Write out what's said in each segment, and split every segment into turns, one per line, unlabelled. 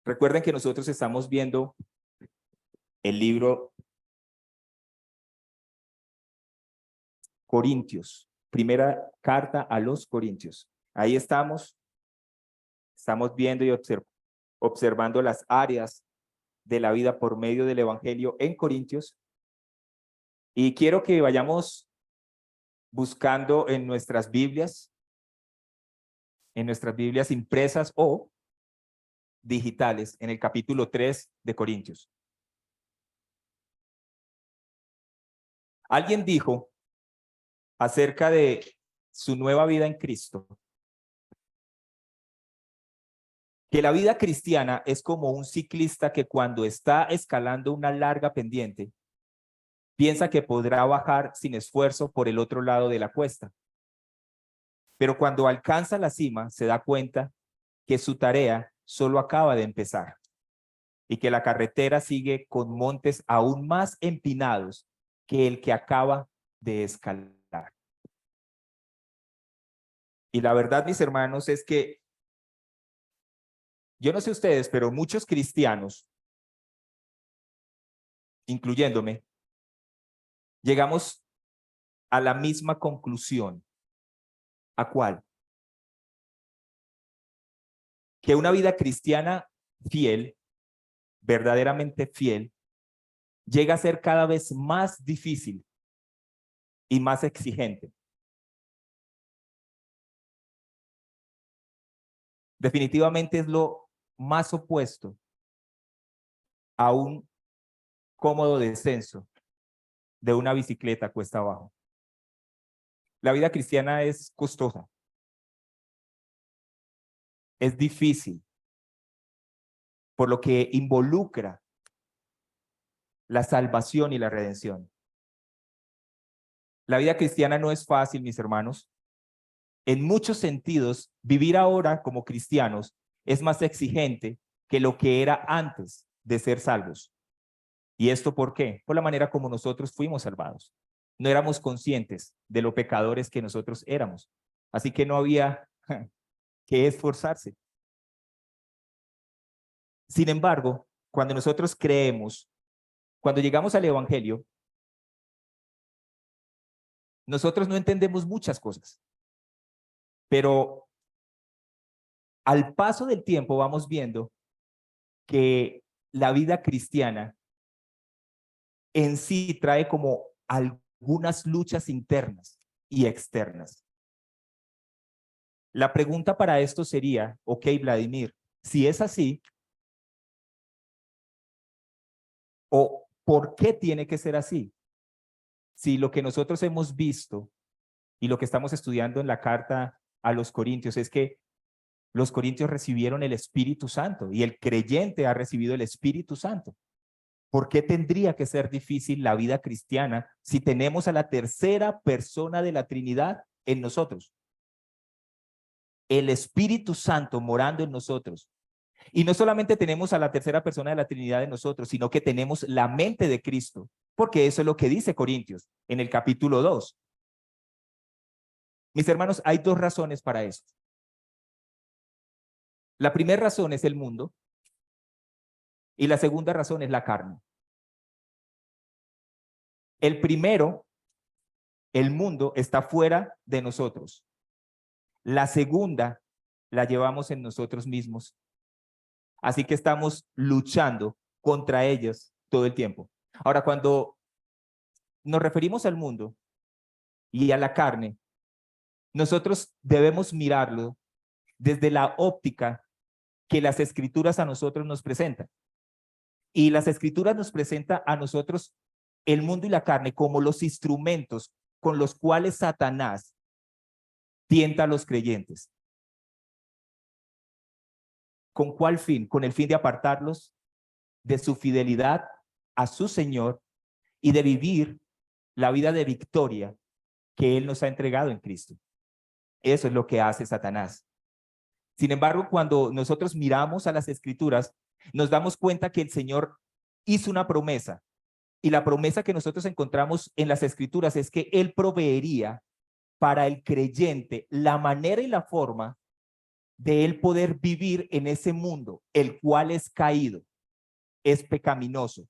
Recuerden que nosotros estamos viendo el libro Corintios, primera carta a los Corintios. Ahí estamos viendo y observando las áreas de la vida por medio del Evangelio en Corintios. Y quiero que vayamos buscando en nuestras Biblias impresas o digitales, en el capítulo 3 de Corintios. Alguien dijo acerca de su nueva vida en Cristo, que la vida cristiana es como un ciclista que cuando está escalando una larga pendiente, piensa que podrá bajar sin esfuerzo por el otro lado de la cuesta. Pero cuando alcanza la cima, se da cuenta que su tarea solo acaba de empezar y que la carretera sigue con montes aún más empinados que el que acaba de escalar. Y la verdad, mis hermanos, es que yo no sé ustedes, pero muchos cristianos, incluyéndome, llegamos a la misma conclusión. ¿A cuál? Que una vida cristiana fiel, verdaderamente fiel, llega a ser cada vez más difícil y más exigente. Definitivamente es lo más opuesto a un cómodo descenso de una bicicleta cuesta abajo. La vida cristiana es costosa, es difícil, por lo que involucra la salvación y la redención. La vida cristiana no es fácil, mis hermanos. En muchos sentidos, vivir ahora como cristianos es más exigente que lo que era antes de ser salvos. ¿Y esto por qué? Por la manera como nosotros fuimos salvados. No éramos conscientes de lo pecadores que nosotros éramos. Así que no había que esforzarse. Sin embargo, cuando nosotros creemos, cuando llegamos al Evangelio, nosotros no entendemos muchas cosas. Pero al paso del tiempo vamos viendo que la vida cristiana en sí trae como algunas luchas internas y externas. La pregunta para esto sería, ok, Vladimir, si es así, ¿o por qué tiene que ser así? Si lo que nosotros hemos visto y lo que estamos estudiando en la carta a los Corintios es que los corintios recibieron el Espíritu Santo y el creyente ha recibido el Espíritu Santo. ¿Por qué tendría que ser difícil la vida cristiana si tenemos a la tercera persona de la Trinidad en nosotros? El Espíritu Santo morando en nosotros. Y no solamente tenemos a la tercera persona de la Trinidad en nosotros, sino que tenemos la mente de Cristo, porque eso es lo que dice Corintios en el capítulo 2. Mis hermanos, hay dos razones para esto. La primera razón es el mundo y la segunda razón es la carne. El primero, el mundo, está fuera de nosotros. La segunda la llevamos en nosotros mismos. Así que estamos luchando contra ellos todo el tiempo. Ahora, cuando nos referimos al mundo y a la carne, nosotros debemos mirarlo desde la óptica que las escrituras a nosotros nos presentan. Y las escrituras nos presentan a nosotros el mundo y la carne como los instrumentos con los cuales Satanás tienta a los creyentes. ¿Con cuál fin? Con el fin de apartarlos de su fidelidad a su Señor y de vivir la vida de victoria que Él nos ha entregado en Cristo. Eso es lo que hace Satanás. Sin embargo, cuando nosotros miramos a las escrituras, nos damos cuenta que el Señor hizo una promesa. Y la promesa que nosotros encontramos en las escrituras es que Él proveería para el creyente la manera y la forma de él poder vivir en ese mundo, el cual es caído, es pecaminoso.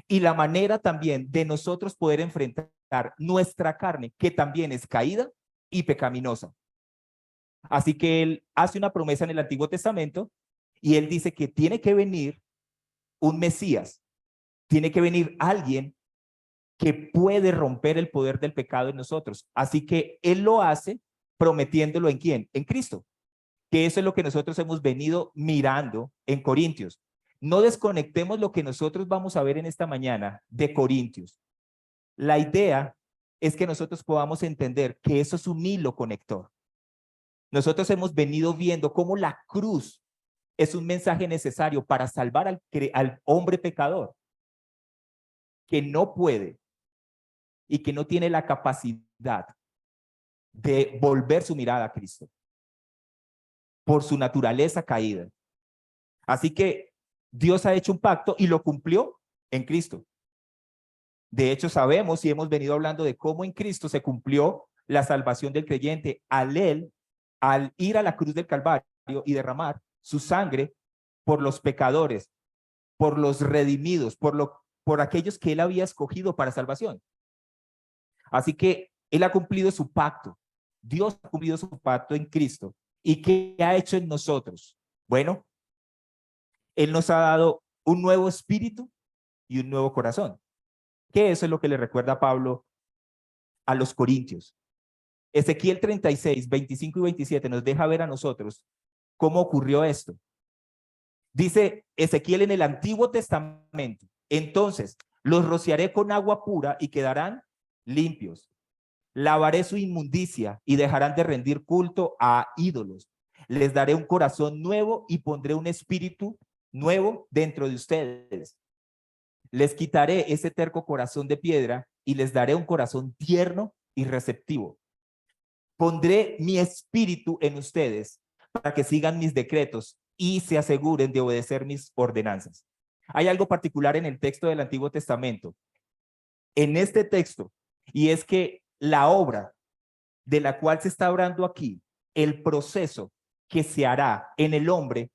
Y la manera también de nosotros poder enfrentar nuestra carne, que también es caída y pecaminosa. Así que él hace una promesa en el Antiguo Testamento y él dice que tiene que venir un Mesías, tiene que venir alguien que puede romper el poder del pecado en nosotros. Así que él lo hace prometiéndolo ¿en quién? En Cristo. Que eso es lo que nosotros hemos venido mirando en Corintios. No desconectemos lo que nosotros vamos a ver en esta mañana de Corintios. La idea es que nosotros podamos entender que eso es un hilo conector. Nosotros hemos venido viendo cómo la cruz es un mensaje necesario para salvar al hombre pecador que no puede y que no tiene la capacidad de volver su mirada a Cristo por su naturaleza caída. Así que Dios ha hecho un pacto y lo cumplió en Cristo. De hecho, sabemos y hemos venido hablando de cómo en Cristo se cumplió la salvación del creyente al ir a la cruz del Calvario y derramar su sangre por los pecadores, por los redimidos, por aquellos que él había escogido para salvación. Así que él ha cumplido su pacto. Dios ha cumplido su pacto en Cristo. ¿Y qué ha hecho en nosotros? Bueno, él nos ha dado un nuevo espíritu y un nuevo corazón. Que eso es lo que le recuerda a Pablo a los Corintios. Ezequiel 36, 25 y 27 nos deja ver a nosotros cómo ocurrió esto. Dice Ezequiel en el Antiguo Testamento: entonces los rociaré con agua pura y quedarán limpios. Lavaré su inmundicia y dejarán de rendir culto a ídolos. Les daré un corazón nuevo y pondré un espíritu nuevo dentro de ustedes. Les quitaré ese terco corazón de piedra y les daré un corazón tierno y receptivo. Pondré mi espíritu en ustedes para que sigan mis decretos y se aseguren de obedecer mis ordenanzas. Hay algo particular en el texto del Antiguo Testamento, en este texto, y es que la obra de la cual se está hablando aquí, el proceso que se hará en el hombre,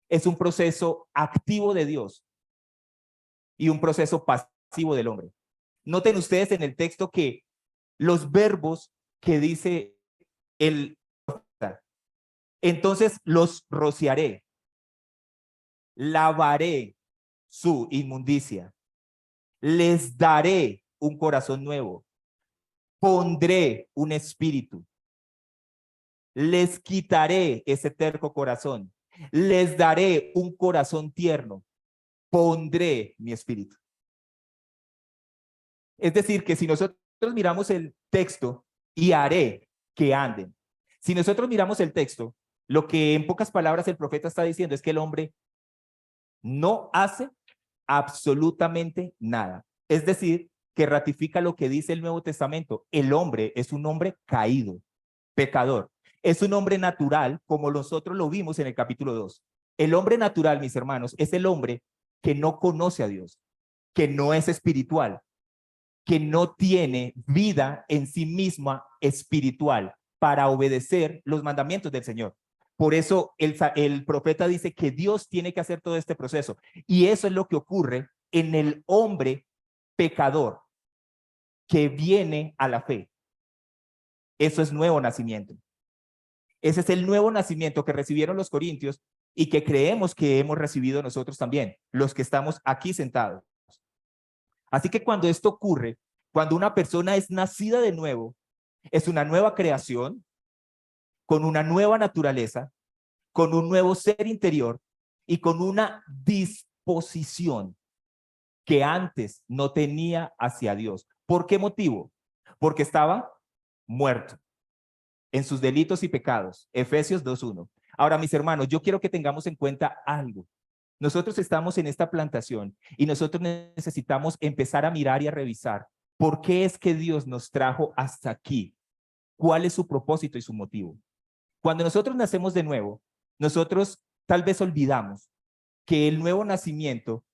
es un proceso activo de Dios y un proceso pasivo del hombre. Noten ustedes en el texto que los verbos que dice el entonces los rociaré, lavaré su inmundicia, les daré un corazón nuevo, pondré un espíritu, les quitaré ese terco corazón, les daré un corazón tierno, pondré mi espíritu. Es decir, que si nosotros miramos el texto y haré que anden, si nosotros miramos el texto, lo que en pocas palabras el profeta está diciendo es que el hombre no hace absolutamente nada. Es decir, que ratifica lo que dice el Nuevo Testamento. El hombre es un hombre caído, pecador. Es un hombre natural, como nosotros lo vimos en el capítulo 2. El hombre natural, mis hermanos, es el hombre que no conoce a Dios, que no es espiritual, que no tiene vida en sí misma espiritual para obedecer los mandamientos del Señor. Por eso el profeta dice que Dios tiene que hacer todo este proceso. Y eso es lo que ocurre en el hombre pecador que viene a la fe. Eso es nuevo nacimiento. Ese es el nuevo nacimiento que recibieron los corintios y que creemos que hemos recibido nosotros también, los que estamos aquí sentados. Así que cuando esto ocurre, cuando una persona es nacida de nuevo, es una nueva creación, con una nueva naturaleza, con un nuevo ser interior y con una disposición que antes no tenía hacia Dios. ¿Por qué motivo? Porque estaba muerto en sus delitos y pecados. Efesios 2:1. Ahora, mis hermanos, yo quiero que tengamos en cuenta algo. Nosotros estamos en esta plantación y nosotros necesitamos empezar a mirar y a revisar por qué es que Dios nos trajo hasta aquí. ¿Cuál es su propósito y su motivo? Cuando nosotros nacemos de nuevo, nosotros tal vez olvidamos que el nuevo nacimiento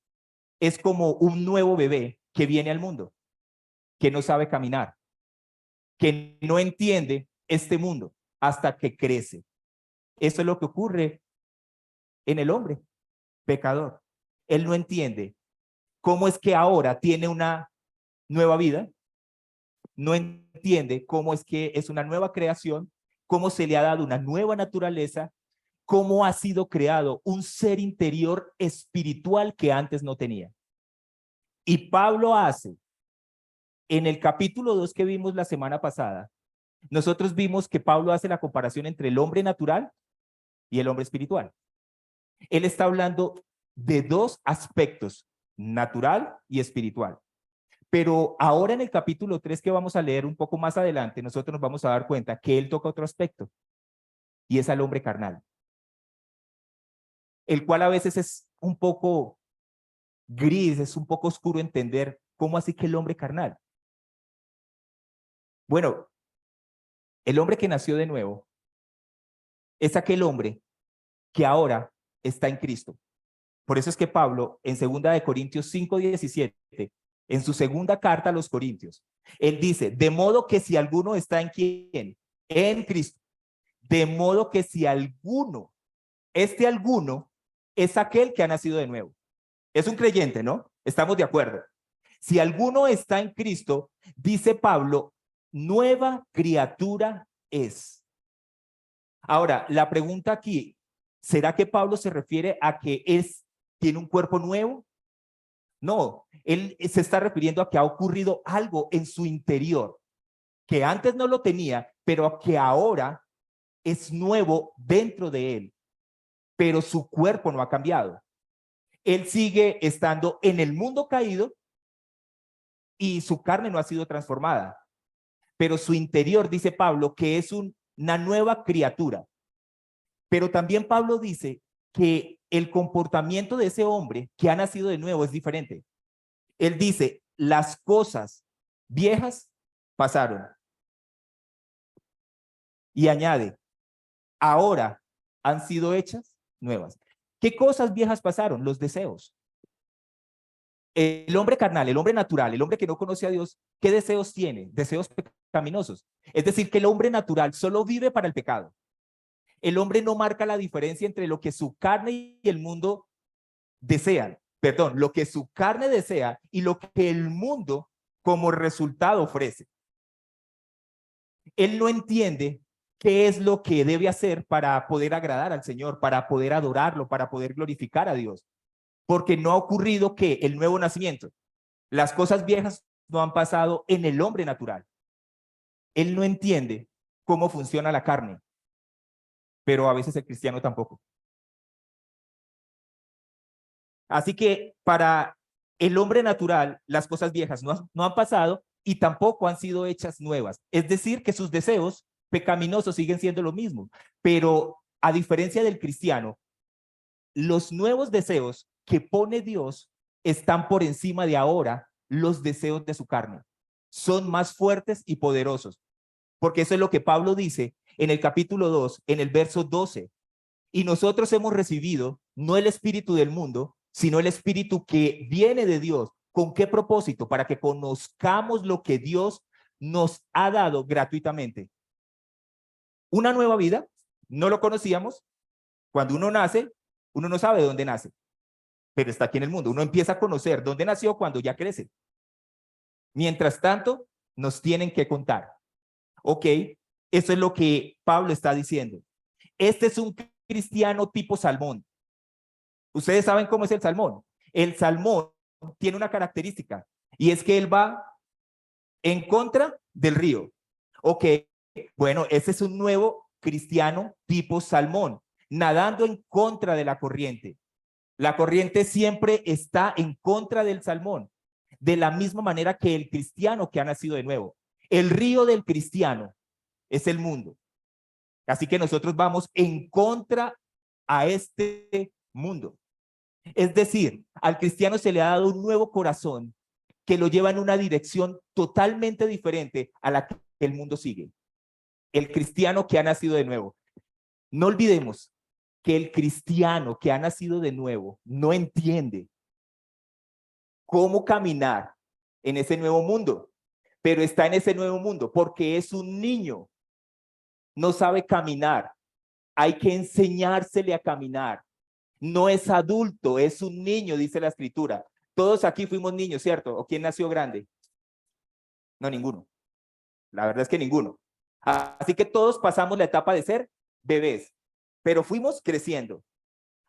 es como un nuevo bebé que viene al mundo, que no sabe caminar, que no entiende este mundo hasta que crece. Eso es lo que ocurre en el hombre pecador. Él no entiende cómo es que ahora tiene una nueva vida, no entiende cómo es que es una nueva creación, cómo se le ha dado una nueva naturaleza, cómo ha sido creado un ser interior espiritual que antes no tenía. Y Pablo hace, en el capítulo 2 que vimos la semana pasada, nosotros vimos que Pablo hace la comparación entre el hombre natural y el hombre espiritual. Él está hablando de dos aspectos, natural y espiritual. Pero ahora en el capítulo 3 que vamos a leer un poco más adelante, nosotros nos vamos a dar cuenta que él toca otro aspecto, y es al hombre carnal, el cual a veces es un poco gris, es un poco oscuro entender cómo así que el hombre carnal. Bueno, el hombre que nació de nuevo es aquel hombre que ahora está en Cristo. Por eso es que Pablo, en 2 de Corintios 5:17, en su segunda carta a los Corintios, él dice, de modo que si alguno está en quién, en Cristo, de modo que si alguno, este alguno es aquel que ha nacido de nuevo. Es un creyente, ¿no? Estamos de acuerdo. Si alguno está en Cristo, dice Pablo, nueva criatura es. Ahora, la pregunta aquí, ¿será que Pablo se refiere a que tiene un cuerpo nuevo? No, él se está refiriendo a que ha ocurrido algo en su interior, que antes no lo tenía, pero que ahora es nuevo dentro de él, pero su cuerpo no ha cambiado. Él sigue estando en el mundo caído y su carne no ha sido transformada, pero su interior, dice Pablo, que es una nueva criatura. Pero también Pablo dice que el comportamiento de ese hombre que ha nacido de nuevo es diferente. Él dice, las cosas viejas pasaron. Y añade, ahora han sido hechas nuevas. ¿Qué cosas viejas pasaron? Los deseos. El hombre carnal, el hombre natural, el hombre que no conoce a Dios, ¿qué deseos tiene? Deseos pecaminosos. Es decir, que el hombre natural solo vive para el pecado. El hombre no marca la diferencia entre lo que su carne y el mundo desean. Perdón, lo que su carne desea y lo que el mundo como resultado ofrece. Él no entiende qué es lo que debe hacer para poder agradar al Señor, para poder adorarlo, para poder glorificar a Dios. Porque no ha ocurrido que el nuevo nacimiento, las cosas viejas no han pasado en el hombre natural. Él no entiende cómo funciona la carne, pero a veces el cristiano tampoco. Así que para el hombre natural, las cosas viejas no han pasado y tampoco han sido hechas nuevas. Es decir, que sus deseos pecaminosos siguen siendo lo mismo, pero a diferencia del cristiano, los nuevos deseos que pone Dios están por encima de ahora los deseos de su carne. Son más fuertes y poderosos, porque eso es lo que Pablo dice en el capítulo 2, en el verso 12. Y nosotros hemos recibido no el espíritu del mundo, sino el espíritu que viene de Dios. ¿Con qué propósito? Para que conozcamos lo que Dios nos ha dado gratuitamente. Una nueva vida, no lo conocíamos. Cuando uno nace, uno no sabe dónde nace, pero está aquí en el mundo. Uno empieza a conocer dónde nació cuando ya crece. Mientras tanto, nos tienen que contar. Ok, eso es lo que Pablo está diciendo. Este es un cristiano tipo salmón. Ustedes saben cómo es el salmón. El salmón tiene una característica y es que él va en contra del río. Ok, bueno, ese es un nuevo cristiano tipo salmón, nadando en contra de la corriente. La corriente siempre está en contra del salmón, de la misma manera que el cristiano que ha nacido de nuevo. El río del cristiano es el mundo. Así que nosotros vamos en contra a este mundo. Es decir, al cristiano se le ha dado un nuevo corazón que lo lleva en una dirección totalmente diferente a la que el mundo sigue. El cristiano que ha nacido de nuevo. No olvidemos que el cristiano que ha nacido de nuevo no entiende cómo caminar en ese nuevo mundo, pero está en ese nuevo mundo porque es un niño. No sabe caminar hay que enseñársele a caminar. No es adulto, es un niño, dice la escritura. Todos aquí fuimos niños, ¿cierto? ¿O quién nació grande? No, ninguno. La verdad es que ninguno. Así que todos pasamos la etapa de ser bebés, pero fuimos creciendo.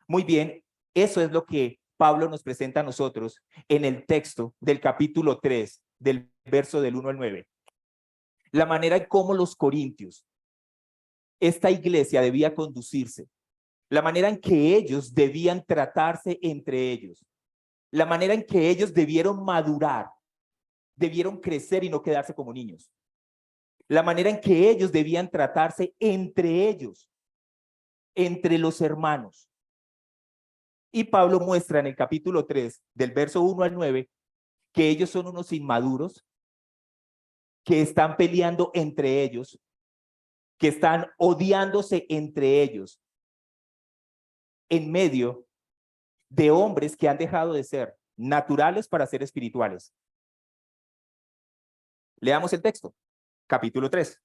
Muy bien, eso es lo que Pablo nos presenta a nosotros en el texto del capítulo 3, del verso del 1 al 9. La manera en cómo los corintios, esta iglesia debía conducirse, la manera en que ellos debían tratarse entre ellos, la manera en que ellos debieron madurar, debieron crecer y no quedarse como niños, la manera en que ellos debían tratarse entre ellos, entre los hermanos. Y Pablo muestra en el capítulo 3, del verso 1 al 9, que ellos son unos inmaduros, que están peleando entre ellos, que están odiándose entre ellos, en medio de hombres que han dejado de ser naturales para ser espirituales. Leamos el texto, capítulo 3.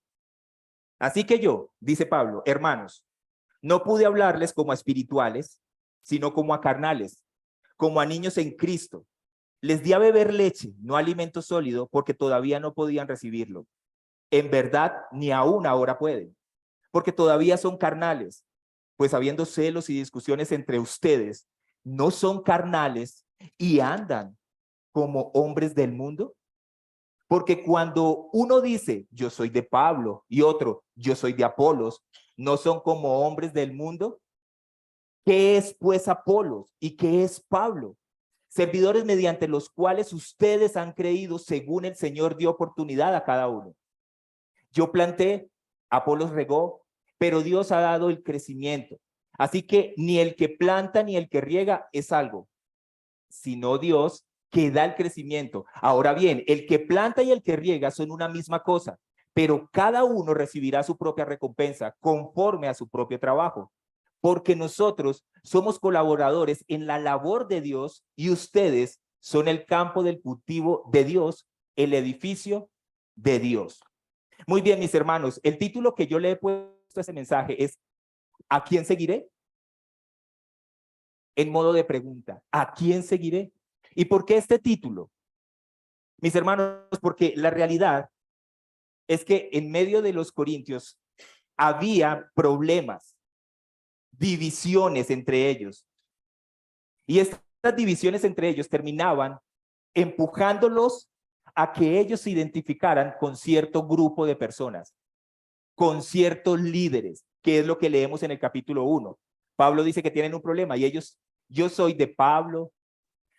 Así que yo, dice Pablo, hermanos, no pude hablarles como a espirituales, sino como a carnales, como a niños en Cristo. Les di a beber leche, no alimento sólido, porque todavía no podían recibirlo. En verdad, ni aún ahora pueden, porque todavía son carnales, pues habiendo celos y discusiones entre ustedes, ¿no son carnales y andan como hombres del mundo? Porque cuando uno dice, yo soy de Pablo, y otro, yo soy de Apolos, ¿no son como hombres del mundo? ¿Qué es pues Apolos y qué es Pablo? Servidores mediante los cuales ustedes han creído según el Señor dio oportunidad a cada uno. Yo planté, Apolos regó, pero Dios ha dado el crecimiento. Así que ni el que planta ni el que riega es algo, sino Dios que da el crecimiento. Ahora bien, el que planta y el que riega son una misma cosa, pero cada uno recibirá su propia recompensa conforme a su propio trabajo. Porque nosotros somos colaboradores en la labor de Dios y ustedes son el campo del cultivo de Dios, el edificio de Dios. Muy bien, mis hermanos, el título que yo le he puesto a ese mensaje es ¿a quién seguiré? En modo de pregunta, ¿a quién seguiré? ¿Y por qué este título? Mis hermanos, porque la realidad es que en medio de los corintios había problemas, divisiones entre ellos. Y estas divisiones entre ellos terminaban empujándolos a que ellos se identificaran con cierto grupo de personas, con ciertos líderes, que es lo que leemos en el capítulo 1. Pablo dice que tienen un problema y ellos, yo soy de Pablo,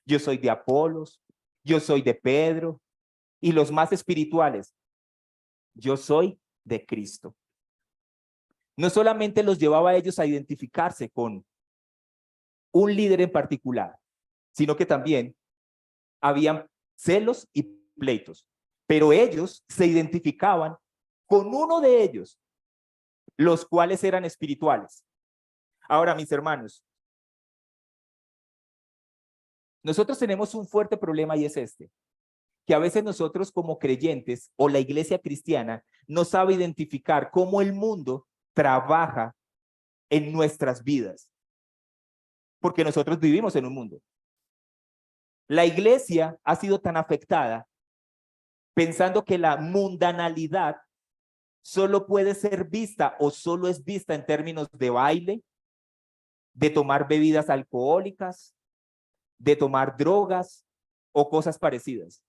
yo soy de Apolos, yo soy de Pedro, y los más espirituales, yo soy de Cristo. No solamente los llevaba a ellos a identificarse con un líder en particular, sino que también habían celos y pleitos, pero ellos se identificaban con uno de ellos, los cuales eran espirituales. Ahora, mis hermanos, nosotros tenemos un fuerte problema y es este, que a veces nosotros como creyentes o la iglesia cristiana no sabe identificar cómo el mundo trabaja en nuestras vidas, porque nosotros vivimos en un mundo. La iglesia ha sido tan afectada pensando que la mundanalidad solo puede ser vista o solo es vista en términos de baile, de tomar bebidas alcohólicas, de tomar drogas o cosas parecidas.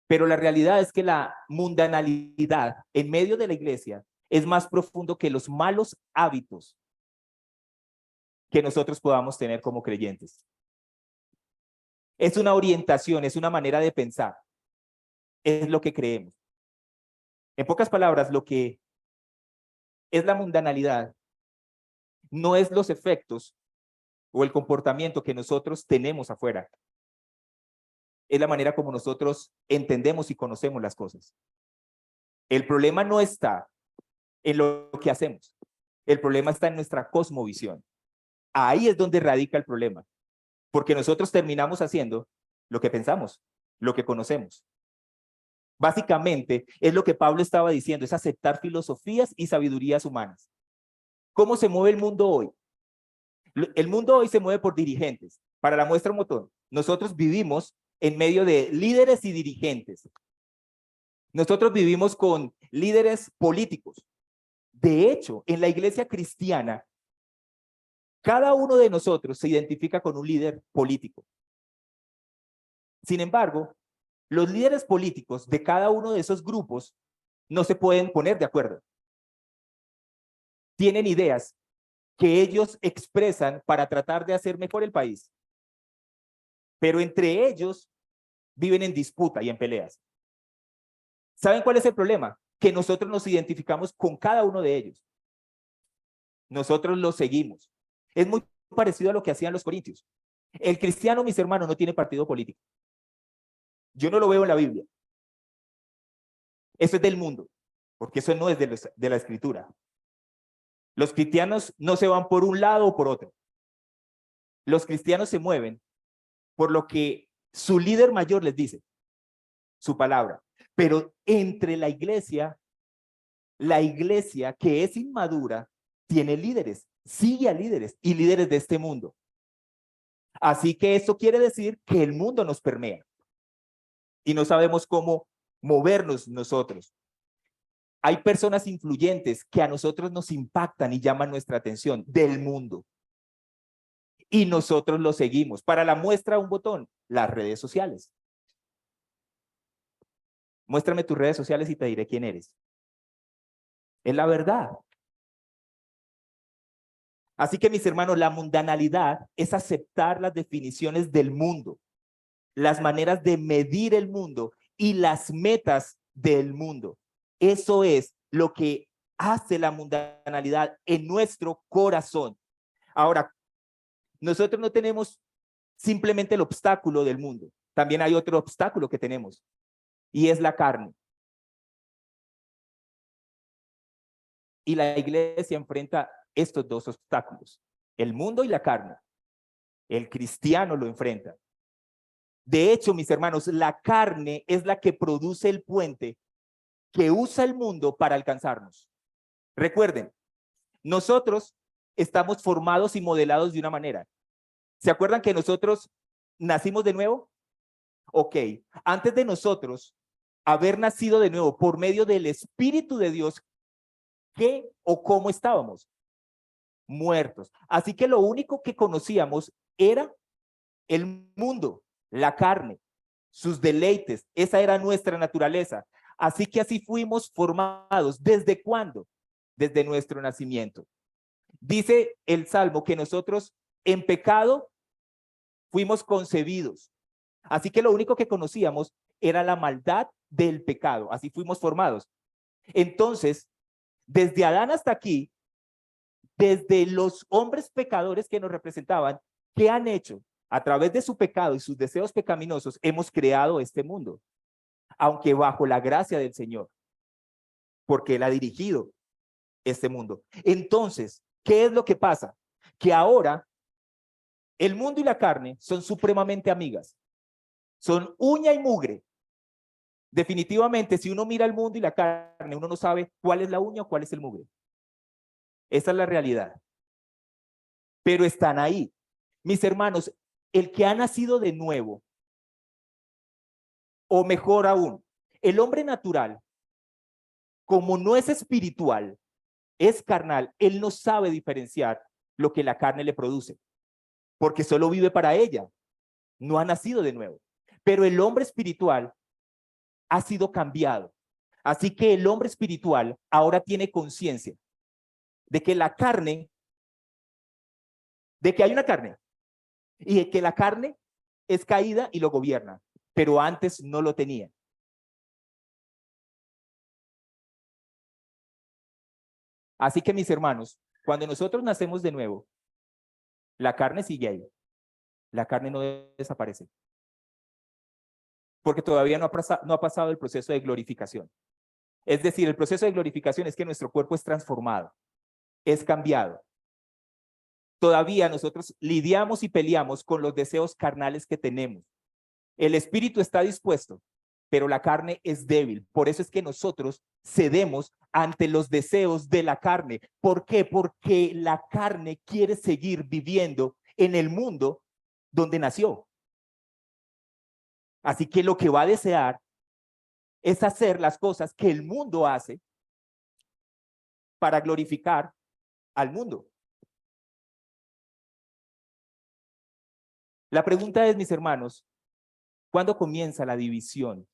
Pero la realidad es que la mundanalidad en medio de la iglesia es más profundo que los malos hábitos que nosotros podamos tener como creyentes. Es una orientación, es una manera de pensar, es lo que creemos. En pocas palabras, lo que es la mundanalidad no es los efectos o el comportamiento que nosotros tenemos afuera. Es la manera como nosotros entendemos y conocemos las cosas. El problema no está en lo que hacemos. El problema está en nuestra cosmovisión. Ahí es donde radica el problema. Porque nosotros terminamos haciendo lo que pensamos, lo que conocemos. Básicamente, es lo que Pablo estaba diciendo, es aceptar filosofías y sabidurías humanas. ¿Cómo se mueve el mundo hoy? El mundo hoy se mueve por dirigentes. Para la muestra un botón. Nosotros vivimos en medio de líderes y dirigentes. Nosotros vivimos con líderes políticos. De hecho, en la iglesia cristiana, cada uno de nosotros se identifica con un líder político. Sin embargo, los líderes políticos de cada uno de esos grupos no se pueden poner de acuerdo. Tienen ideas que ellos expresan para tratar de hacer mejor el país. Pero entre ellos viven en disputa y en peleas. ¿Saben cuál es el problema? Que nosotros nos identificamos con cada uno de ellos. Nosotros los seguimos. Es muy parecido a lo que hacían los corintios. El cristiano, mis hermanos, no tiene partido político. Yo no lo veo en la Biblia. Eso es del mundo, porque eso no es de la escritura. Los cristianos no se van por un lado o por otro. Los cristianos se mueven por lo que su líder mayor les dice, su palabra. Pero entre la iglesia que es inmadura, tiene líderes, sigue a líderes y líderes de este mundo. Así que esto quiere decir que el mundo nos permea y no sabemos cómo movernos nosotros. Hay personas influyentes que a nosotros nos impactan y llaman nuestra atención del mundo. Y nosotros lo seguimos. Para la muestra, un botón, las redes sociales. Muéstrame tus redes sociales y te diré quién eres. Es la verdad. Así que, mis hermanos, la mundanalidad es aceptar las definiciones del mundo, las maneras de medir el mundo y las metas del mundo. Eso es lo que hace la mundanalidad en nuestro corazón. Ahora, nosotros no tenemos simplemente el obstáculo del mundo. También hay otro obstáculo que tenemos y es la carne. Y la iglesia enfrenta estos dos obstáculos, el mundo y la carne. El cristiano lo enfrenta. De hecho, mis hermanos, la carne es la que produce el puente que usa el mundo para alcanzarnos. Recuerden, nosotros estamos formados y modelados de una manera. ¿Se acuerdan que nosotros nacimos de nuevo? Ok, antes de nosotros haber nacido de nuevo por medio del Espíritu de Dios, ¿qué o cómo estábamos? Muertos. Así que lo único que conocíamos era el mundo, la carne, sus deleites. Esa era nuestra naturaleza. Así que así fuimos formados. ¿Desde cuándo? Desde nuestro nacimiento. Dice el Salmo que nosotros en pecado fuimos concebidos. Así que lo único que conocíamos era la maldad del pecado. Así fuimos formados. Entonces, desde Adán hasta aquí, desde los hombres pecadores que nos representaban, ¿qué han hecho? A través de su pecado y sus deseos pecaminosos, hemos creado este mundo, aunque bajo la gracia del Señor, porque Él ha dirigido este mundo. Entonces, ¿qué es lo que pasa? Que ahora el mundo y la carne son supremamente amigas, son uña y mugre. Definitivamente, si uno mira el mundo y la carne, uno no sabe cuál es la uña o cuál es el mugre. Esa es la realidad. Pero están ahí. Mis hermanos, el que ha nacido de nuevo, o mejor aún, el hombre natural, como no es espiritual, es carnal, él no sabe diferenciar lo que la carne le produce, porque solo vive para ella, no ha nacido de nuevo. Pero el hombre espiritual ha sido cambiado. Así que el hombre espiritual ahora tiene conciencia de que la carne, de que hay una carne, y de que la carne es caída y lo gobierna, pero antes no lo tenía. Así que, mis hermanos, cuando nosotros nacemos de nuevo, la carne sigue ahí. La carne no desaparece. Porque todavía no ha pasado el proceso de glorificación. Es decir, el proceso de glorificación es que nuestro cuerpo es transformado, es cambiado. Todavía nosotros lidiamos y peleamos con los deseos carnales que tenemos. El espíritu está dispuesto, pero la carne es débil. Por eso es que nosotros cedemos ante los deseos de la carne. ¿Por qué? Porque la carne quiere seguir viviendo en el mundo donde nació. Así que lo que va a desear es hacer las cosas que el mundo hace para glorificar al mundo. La pregunta es, mis hermanos, ¿cuándo comienza la división?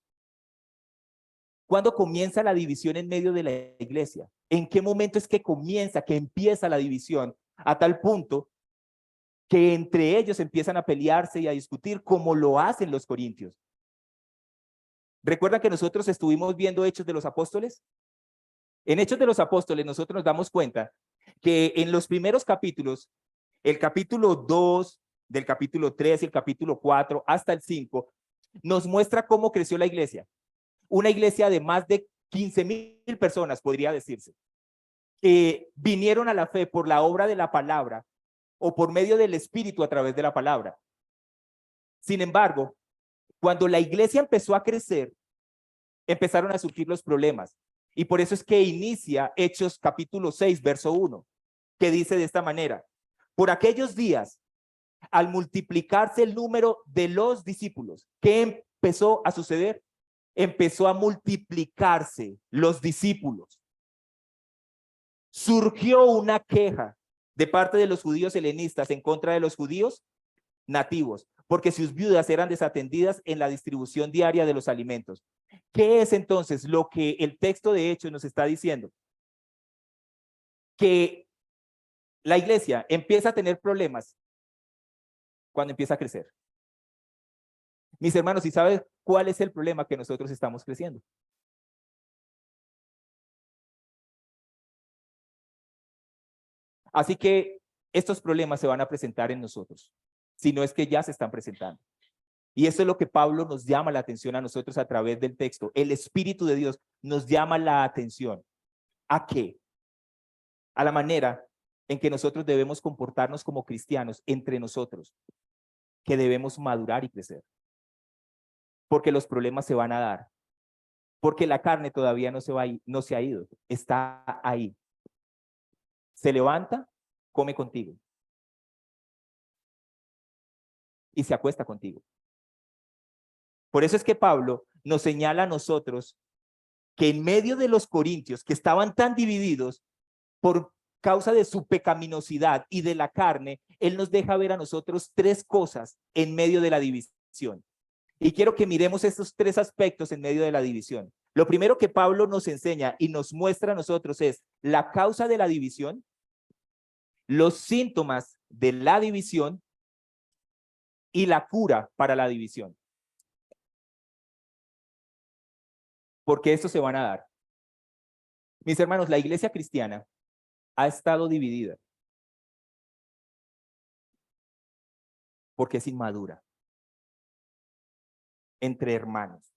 ¿Cuándo comienza la división en medio de la iglesia? ¿En qué momento es que comienza, que empieza la división a tal punto que entre ellos empiezan a pelearse y a discutir como lo hacen los corintios? ¿Recuerdan que nosotros estuvimos viendo Hechos de los Apóstoles? En Hechos de los Apóstoles nosotros nos damos cuenta que en los primeros capítulos, el capítulo 2, del capítulo 3 y el capítulo 4 hasta el 5, nos muestra cómo creció la iglesia. Una iglesia de más de 15,000 personas, podría decirse, que vinieron a la fe por la obra de la palabra o por medio del Espíritu a través de la palabra. Sin embargo, cuando la iglesia empezó a crecer, empezaron a surgir los problemas. Y por eso es que inicia Hechos capítulo 6, verso 1, que dice de esta manera: por aquellos días, al multiplicarse el número de los discípulos, ¿qué empezó a suceder? Empezó a multiplicarse los discípulos. Surgió una queja de parte de los judíos helenistas en contra de los judíos nativos, porque sus viudas eran desatendidas en la distribución diaria de los alimentos. ¿Qué es entonces lo que el texto de Hechos nos está diciendo? Que la iglesia empieza a tener problemas cuando empieza a crecer. Mis hermanos, ¿y saben cuál es el problema que nosotros estamos creciendo? Así que estos problemas se van a presentar en nosotros, si no es que ya se están presentando. Y eso es lo que Pablo nos llama la atención a nosotros a través del texto. El Espíritu de Dios nos llama la atención. ¿A qué? A la manera en que nosotros debemos comportarnos como cristianos entre nosotros, que debemos madurar y crecer. Porque los problemas se van a dar. Porque la carne todavía no se ha ido, está ahí. Se levanta, come contigo. Y se acuesta contigo. Por eso es que Pablo nos señala a nosotros que en medio de los corintios que estaban tan divididos por causa de su pecaminosidad y de la carne, él nos deja ver a nosotros tres cosas en medio de la división. Y quiero que miremos estos tres aspectos en medio de la división. Lo primero que Pablo nos enseña y nos muestra a nosotros es la causa de la división, los síntomas de la división y la cura para la división. Porque estos se van a dar. Mis hermanos, la iglesia cristiana ha estado dividida porque es inmadura entre hermanos.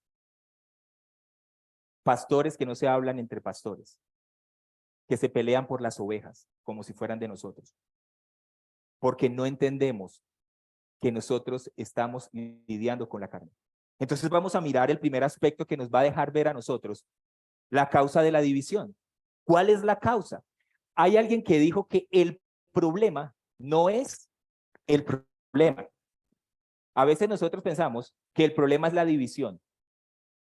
Pastores que no se hablan entre pastores, que se pelean por las ovejas como si fueran de nosotros, porque no entendemos que nosotros estamos lidiando con la carne. Entonces vamos a mirar el primer aspecto que nos va a dejar ver a nosotros la causa de la división. ¿Cuál es la causa? Hay alguien que dijo que el problema no es el problema. A veces nosotros pensamos que el problema es la división,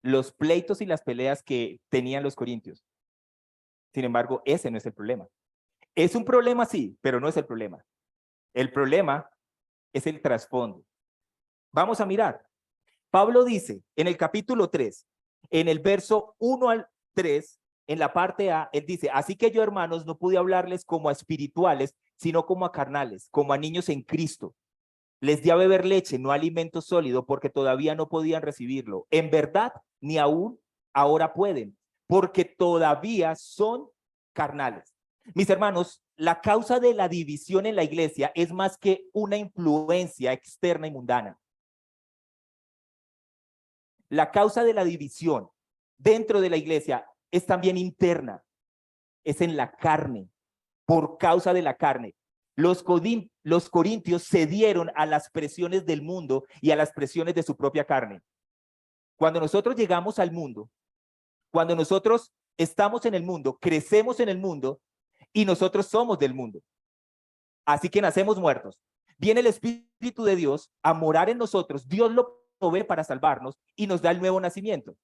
los pleitos y las peleas que tenían los corintios. Sin embargo, ese no es el problema. Es un problema, sí, pero no es el problema. El problema es el trasfondo. Vamos a mirar. Pablo dice en el capítulo 3, en el verso 1 al 3, en la parte A, él dice: así que yo, hermanos, no pude hablarles como a espirituales, sino como a carnales, como a niños en Cristo. Les di a beber leche, no alimento sólido, porque todavía no podían recibirlo. En verdad, ni aún ahora pueden, porque todavía son carnales. Mis hermanos, la causa de la división en la iglesia es más que una influencia externa y mundana. La causa de la división dentro de la iglesia es también interna, es en la carne, por causa de la carne. Los corintios cedieron a las presiones del mundo y a las presiones de su propia carne. Cuando nosotros llegamos al mundo, cuando nosotros estamos en el mundo, crecemos en el mundo y nosotros somos del mundo. Así que nacemos muertos. Viene el Espíritu de Dios a morar en nosotros. Dios lo provee para salvarnos y nos da el nuevo nacimiento.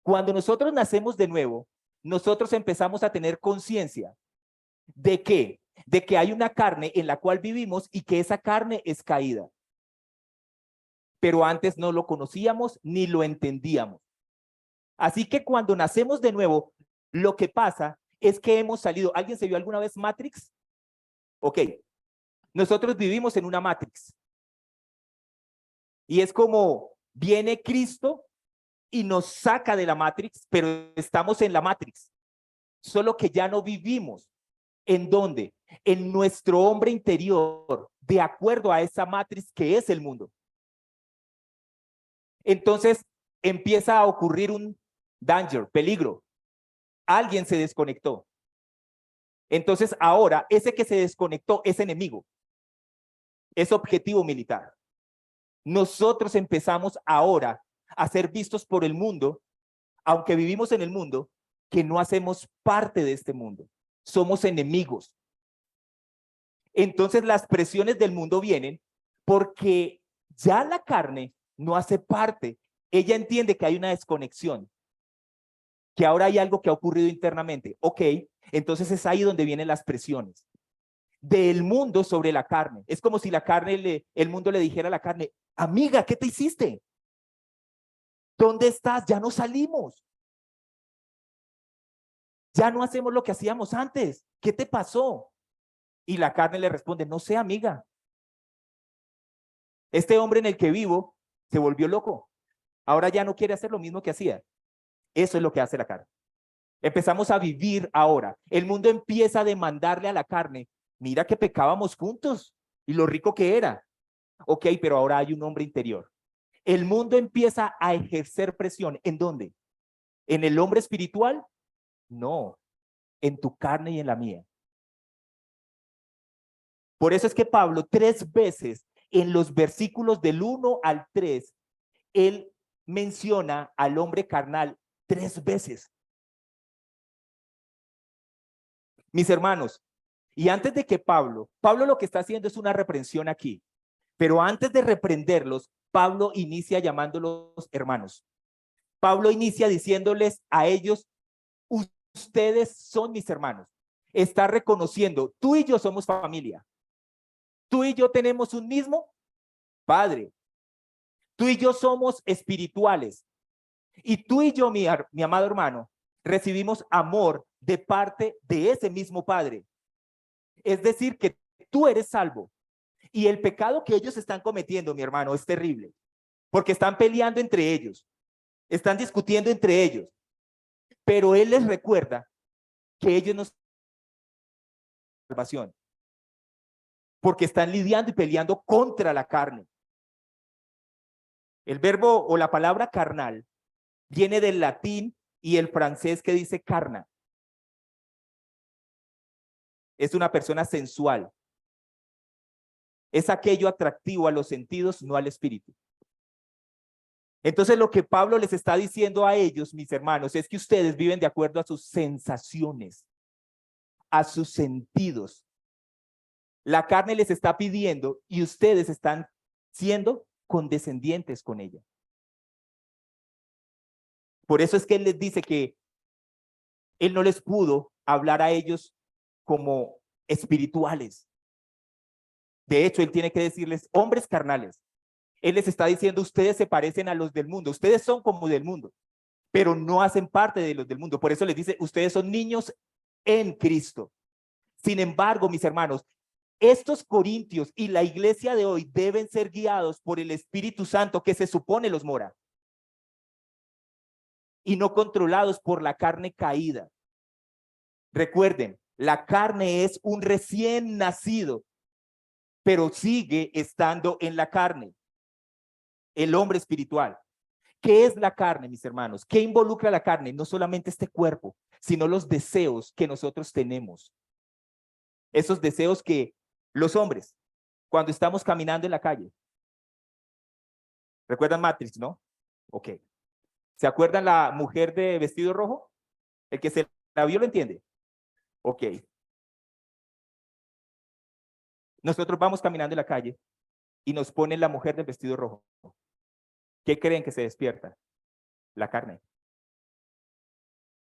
Cuando nosotros nacemos de nuevo, nosotros empezamos a tener conciencia de que hay una carne en la cual vivimos y que esa carne es caída. Pero antes no lo conocíamos ni lo entendíamos. Así que cuando nacemos de nuevo, lo que pasa es que hemos salido. ¿Alguien se vio alguna vez Matrix? Ok. Nosotros vivimos en una Matrix. Y es como viene Cristo y nos saca de la Matrix, pero estamos en la Matrix. Solo que ya no vivimos. ¿En dónde? En nuestro hombre interior, de acuerdo a esa Matrix que es el mundo. Entonces empieza a ocurrir un peligro. Alguien se desconectó. Entonces ahora ese que se desconectó es enemigo. Es objetivo militar. Nosotros empezamos ahora a ser vistos por el mundo, aunque vivimos en el mundo, que no hacemos parte de este mundo. Somos enemigos. Entonces las presiones del mundo vienen porque ya la carne no hace parte. Ella entiende que hay una desconexión, que ahora hay algo que ha ocurrido internamente. Ok, entonces es ahí donde vienen las presiones del mundo sobre la carne. Es como si el mundo le dijera a la carne: amiga, ¿qué te hiciste? ¿Dónde estás? Ya no salimos. Ya no hacemos lo que hacíamos antes. ¿Qué te pasó? Y la carne le responde: no sé, amiga. Este hombre en el que vivo se volvió loco. Ahora ya no quiere hacer lo mismo que hacía. Eso es lo que hace la carne. Empezamos a vivir ahora. El mundo empieza a demandarle a la carne: mira que pecábamos juntos y lo rico que era. Ok, pero ahora hay un hombre interior. El mundo empieza a ejercer presión. ¿En dónde? ¿En el hombre espiritual? No, en tu carne y en la mía. Por eso es que Pablo 3 veces en los versículos del 1 al 3, él menciona al hombre carnal 3 veces. Mis hermanos, y antes de que Pablo lo que está haciendo es una reprensión aquí, pero antes de reprenderlos, Pablo inicia llamándolos hermanos. Pablo inicia diciéndoles a ellos: ustedes son mis hermanos. Está reconociendo: tú y yo somos familia. Tú y yo tenemos un mismo Padre. Tú y yo somos espirituales. Y tú y yo, mi amado hermano, recibimos amor de parte de ese mismo Padre. Es decir, que tú eres salvo. Y el pecado que ellos están cometiendo, mi hermano, es terrible. Porque están peleando entre ellos. Están discutiendo entre ellos. Pero él les recuerda que ellos no son salvación. Porque están lidiando y peleando contra la carne. El verbo o la palabra carnal viene del latín y el francés que dice carna. Es una persona sensual. Es aquello atractivo a los sentidos, no al espíritu. Entonces lo que Pablo les está diciendo a ellos, mis hermanos, es que ustedes viven de acuerdo a sus sensaciones, a sus sentidos. La carne les está pidiendo y ustedes están siendo condescendientes con ella. Por eso es que él les dice que él no les pudo hablar a ellos como espirituales. De hecho, él tiene que decirles hombres carnales. Él les está diciendo: ustedes se parecen a los del mundo, ustedes son como del mundo, pero no hacen parte de los del mundo. Por eso les dice: ustedes son niños en Cristo. Sin embargo, mis hermanos, estos corintios y la iglesia de hoy deben ser guiados por el Espíritu Santo que se supone los mora, y no controlados por la carne caída. Recuerden, la carne es un recién nacido, pero sigue estando en la carne. El hombre espiritual. ¿Qué es la carne, mis hermanos? ¿Qué involucra la carne? No solamente este cuerpo, sino los deseos que nosotros tenemos. Esos deseos que los hombres, cuando estamos caminando en la calle. ¿Recuerdan Matrix, no? Ok. ¿Se acuerdan la mujer de vestido rojo? El que se la vio lo entiende. Ok. Nosotros vamos caminando en la calle y nos ponen la mujer del vestido rojo. ¿Qué creen que se despierta? La carne.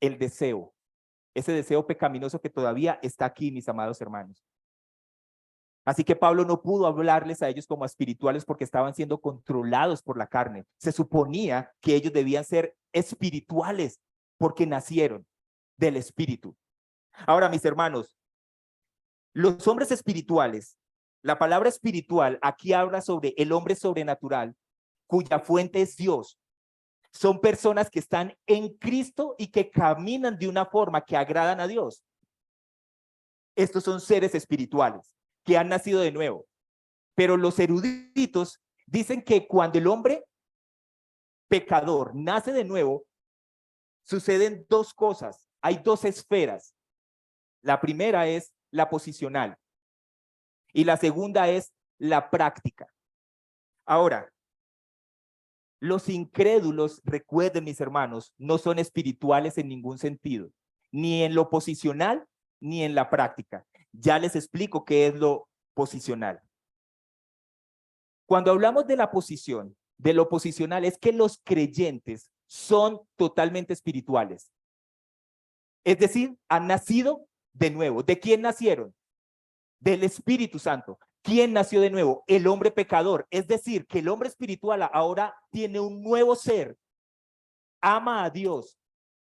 El deseo. Ese deseo pecaminoso que todavía está aquí, mis amados hermanos. Así que Pablo no pudo hablarles a ellos como a espirituales porque estaban siendo controlados por la carne. Se suponía que ellos debían ser espirituales porque nacieron del espíritu. Ahora, mis hermanos, los hombres espirituales, la palabra espiritual aquí habla sobre el hombre sobrenatural cuya fuente es Dios. Son personas que están en Cristo y que caminan de una forma que agradan a Dios. Estos son seres espirituales que han nacido de nuevo. Pero los eruditos dicen que cuando el hombre pecador nace de nuevo, suceden dos cosas. Hay dos esferas. La primera es la posicional y la segunda es la práctica. Ahora, los incrédulos, recuerden, mis hermanos, no son espirituales en ningún sentido, ni en lo posicional ni en la práctica. Ya les explico qué es lo posicional. Cuando hablamos de la posición, de lo posicional, es que los creyentes son totalmente espirituales. Es decir, han nacido de nuevo. ¿De quién nacieron? Del Espíritu Santo. ¿Quién nació de nuevo? El hombre pecador. Es decir, que el hombre espiritual ahora tiene un nuevo ser, ama a Dios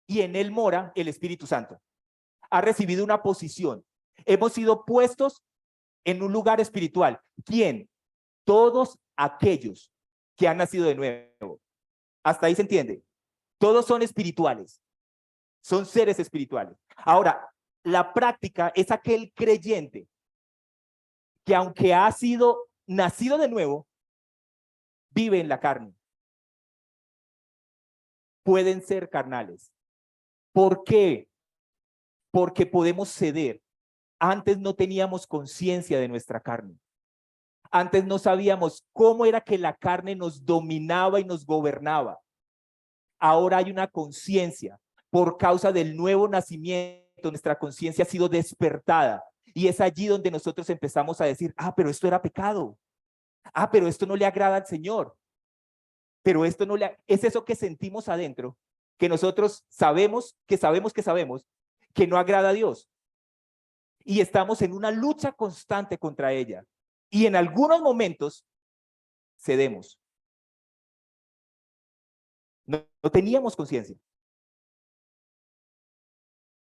y en él mora el Espíritu Santo. Ha recibido una posición. Hemos sido puestos en un lugar espiritual. ¿Quién? Todos aquellos que han nacido de nuevo. Hasta ahí se entiende. Todos son espirituales. Son seres espirituales. Ahora, la práctica es aquel creyente que aunque ha sido nacido de nuevo, vive en la carne. Pueden ser carnales. ¿Por qué? Porque podemos ceder. Antes no teníamos conciencia de nuestra carne. Antes no sabíamos cómo era que la carne nos dominaba y nos gobernaba. Ahora hay una conciencia. Por causa del nuevo nacimiento, nuestra conciencia ha sido despertada. Y es allí donde nosotros empezamos a decir, pero esto era pecado. Pero esto no le agrada al Señor. Pero esto no le... Es eso que sentimos adentro, que nosotros sabemos que no agrada a Dios. Y estamos en una lucha constante contra ella. Y en algunos momentos cedemos. No teníamos conciencia.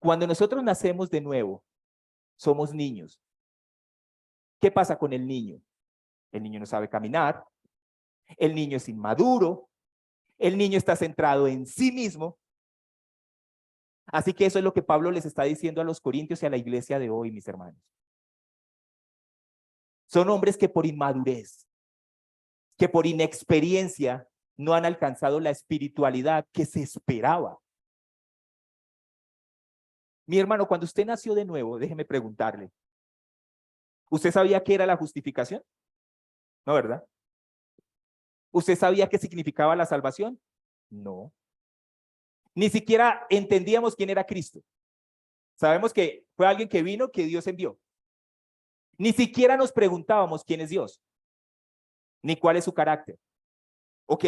Cuando nosotros nacemos de nuevo, somos niños. ¿Qué pasa con el niño? El niño no sabe caminar, el niño es inmaduro, el niño está centrado en sí mismo. Así que eso es lo que Pablo les está diciendo a los corintios y a la iglesia de hoy, mis hermanos. Son hombres que por inmadurez, que por inexperiencia no han alcanzado la espiritualidad que se esperaba. Mi hermano, cuando usted nació de nuevo, déjeme preguntarle, ¿usted sabía qué era la justificación? No, ¿verdad? ¿Usted sabía qué significaba la salvación? No. Ni siquiera entendíamos quién era Cristo. Sabemos que fue alguien que vino, que Dios envió. Ni siquiera nos preguntábamos quién es Dios, ni cuál es su carácter. ¿Ok?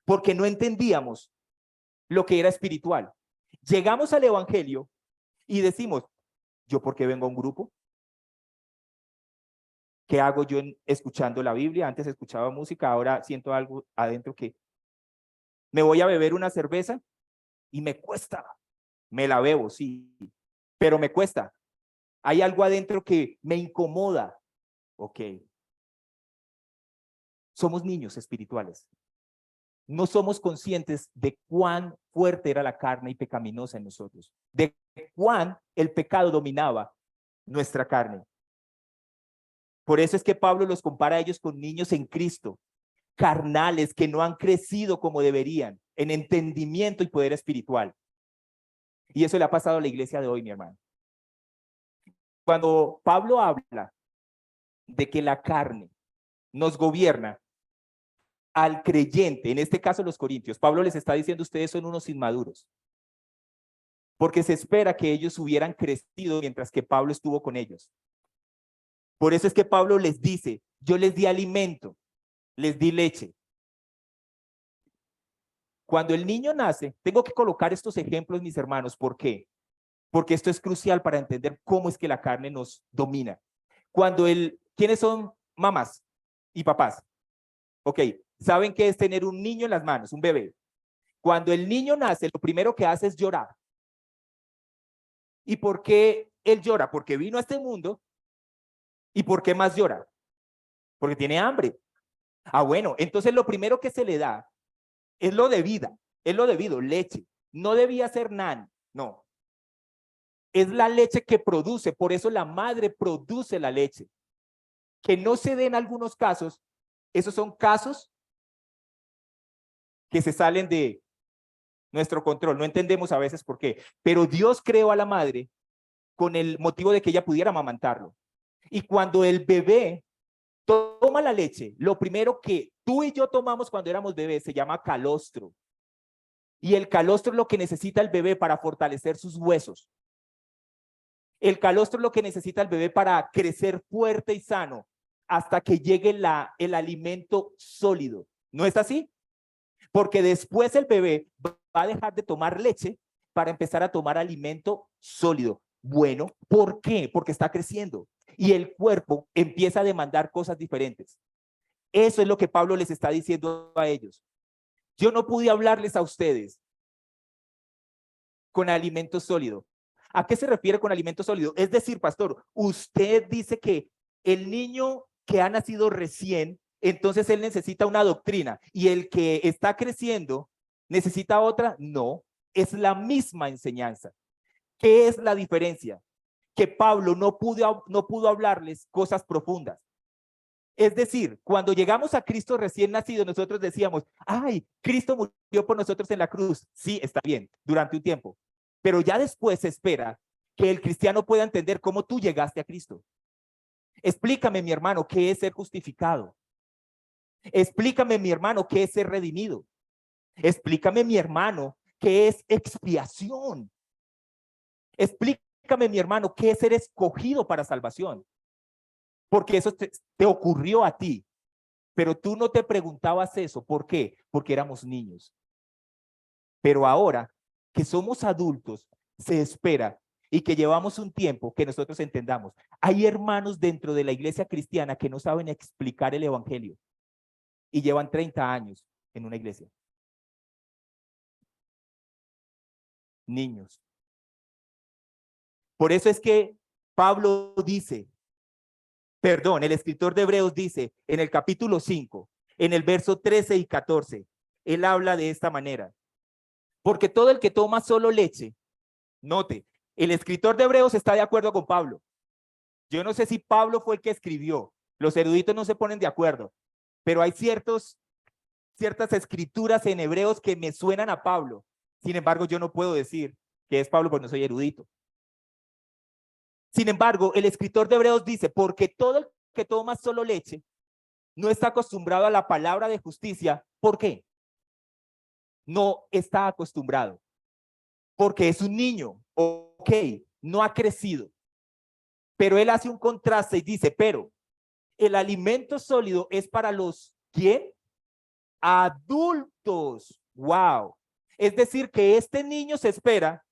Porque no entendíamos lo que era espiritual. Llegamos al evangelio y decimos, ¿yo por qué vengo a un grupo? ¿Qué hago yo escuchando la Biblia? Antes escuchaba música, ahora siento algo adentro que me voy a beber una cerveza y me cuesta. Me la bebo, sí, pero me cuesta. Hay algo adentro que me incomoda. Ok. Somos niños espirituales. No somos conscientes de cuán fuerte era la carne y pecaminosa en nosotros, de cuán el pecado dominaba nuestra carne. Por eso es que Pablo los compara a ellos con niños en Cristo, carnales que no han crecido como deberían en entendimiento y poder espiritual. Y eso le ha pasado a la iglesia de hoy, mi hermano. Cuando Pablo habla de que la carne nos gobierna, al creyente, en este caso los corintios, Pablo les está diciendo, ustedes son unos inmaduros, porque se espera que ellos hubieran crecido mientras que Pablo estuvo con ellos. Por eso es que Pablo les dice, yo les di alimento, les di leche. Cuando el niño nace, tengo que colocar estos ejemplos, mis hermanos. ¿Por qué? Porque esto es crucial para entender cómo es que la carne nos domina. ¿Quiénes son mamás y papás? Ok, saben qué es tener un niño en las manos, un bebé. Cuando el niño nace, lo primero que hace es llorar. ¿Y por qué él llora? Porque vino a este mundo. ¿Y por qué más llora? Porque tiene hambre. Ah, bueno, entonces lo primero que se le da es lo de vida, es lo debido, leche. No debía ser nan, no. Es la leche que produce, por eso la madre produce la leche. Que no se dé en algunos casos, esos son casos que se salen de nuestro control. No entendemos a veces por qué, pero Dios creó a la madre con el motivo de que ella pudiera amamantarlo. Y cuando el bebé toma la leche, lo primero que tú y yo tomamos cuando éramos bebés se llama calostro. Y el calostro es lo que necesita el bebé para fortalecer sus huesos. El calostro es lo que necesita el bebé para crecer fuerte y sano hasta que llegue el alimento sólido. ¿No es así? Porque después el bebé va a dejar de tomar leche para empezar a tomar alimento sólido. Bueno, ¿por qué? Porque está creciendo y el cuerpo empieza a demandar cosas diferentes. Eso es lo que Pablo les está diciendo a ellos. Yo no pude hablarles a ustedes con alimento sólido. ¿A qué se refiere con alimento sólido? Es decir, pastor, usted dice que el niño que ha nacido recién, entonces él necesita una doctrina y el que está creciendo necesita otra. No, es la misma enseñanza. ¿Qué es la diferencia? Que Pablo no pudo hablarles cosas profundas. Es decir, cuando llegamos a Cristo recién nacido, nosotros decíamos, ay, Cristo murió por nosotros en la cruz. Sí, está bien, durante un tiempo. Pero ya después se espera que el cristiano pueda entender cómo tú llegaste a Cristo. Explícame, mi hermano, qué es ser justificado. Explícame, mi hermano, qué es ser redimido. Explícame, mi hermano, qué es expiación. Explícame, mi hermano, qué es ser escogido para salvación. Porque eso te ocurrió a ti. Pero tú no te preguntabas eso. ¿Por qué? Porque éramos niños. Pero ahora que somos adultos, se espera y que llevamos un tiempo que nosotros entendamos. Hay hermanos dentro de la iglesia cristiana que no saben explicar el evangelio y llevan 30 años en una iglesia. Niños. Por eso es que Pablo dice, el escritor de Hebreos dice en el capítulo 5, en el verso 13 y 14, él habla de esta manera. Porque todo el que toma solo leche, note, el escritor de Hebreos está de acuerdo con Pablo. Yo no sé si Pablo fue el que escribió. Los eruditos no se ponen de acuerdo, pero hay ciertas escrituras en Hebreos que me suenan a Pablo. Sin embargo, yo no puedo decir que es Pablo porque no soy erudito. Sin embargo, el escritor de Hebreos dice, porque todo el que toma solo leche no está acostumbrado a la palabra de justicia. ¿Por qué? No está acostumbrado. Porque es un niño, ok, no ha crecido. Pero él hace un contraste y dice, pero el alimento sólido es para los, ¿quién? Adultos. Wow. Es decir, que este niño se espera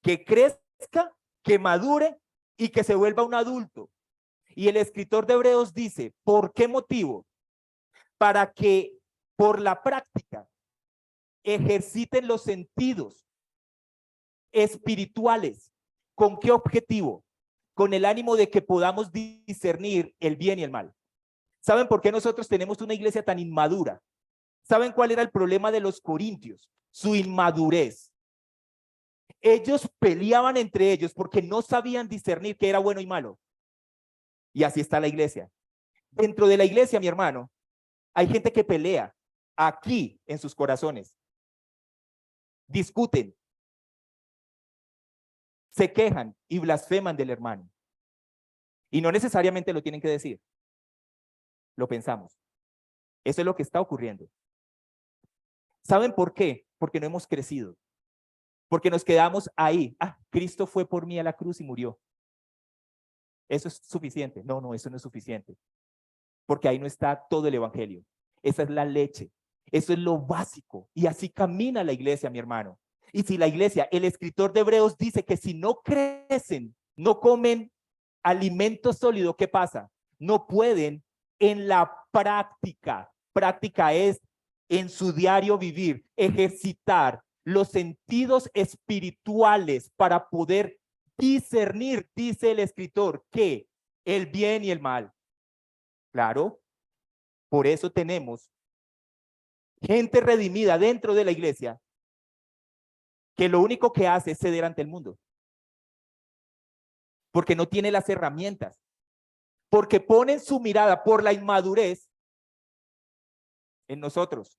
que crezca, que madure y que se vuelva un adulto. Y el escritor de Hebreos dice, ¿por qué motivo? Para que por la práctica ejerciten los sentidos espirituales. ¿Con qué objetivo? Con el ánimo de que podamos discernir el bien y el mal. ¿Saben por qué nosotros tenemos una iglesia tan inmadura? ¿Saben cuál era el problema de los corintios? Su inmadurez. Ellos peleaban entre ellos porque no sabían discernir qué era bueno y malo. Y así está la iglesia. Dentro de la iglesia, mi hermano, hay gente que pelea aquí en sus corazones. Discuten, se quejan y blasfeman del hermano. Y no necesariamente lo tienen que decir. Lo pensamos. Eso es lo que está ocurriendo. ¿Saben por qué? Porque no hemos crecido. Porque nos quedamos ahí. Ah, Cristo fue por mí a la cruz y murió. ¿Eso es suficiente? No, no, eso no es suficiente. Porque ahí no está todo el evangelio. Esa es la leche. Eso es lo básico. Y así camina la iglesia, mi hermano. Y si la iglesia, el escritor de Hebreos dice que si no crecen, no comen alimento sólido, ¿qué pasa? No pueden en la práctica. Práctica es en su diario vivir, ejercitar los sentidos espirituales para poder discernir, dice el escritor, que el bien y el mal. Claro, por eso tenemos gente redimida dentro de la iglesia que lo único que hace es ceder ante el mundo. Porque no tiene las herramientas. Porque ponen su mirada por la inmadurez en nosotros,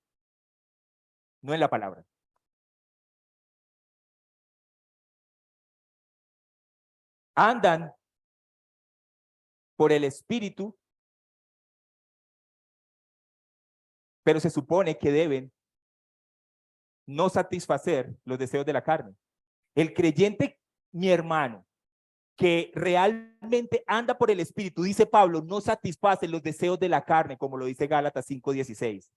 no en la palabra. Andan por el espíritu, pero se supone que deben no satisfacer los deseos de la carne. El creyente, mi hermano, que realmente anda por el espíritu, dice Pablo, no satisface los deseos de la carne, como lo dice Gálatas 5:16.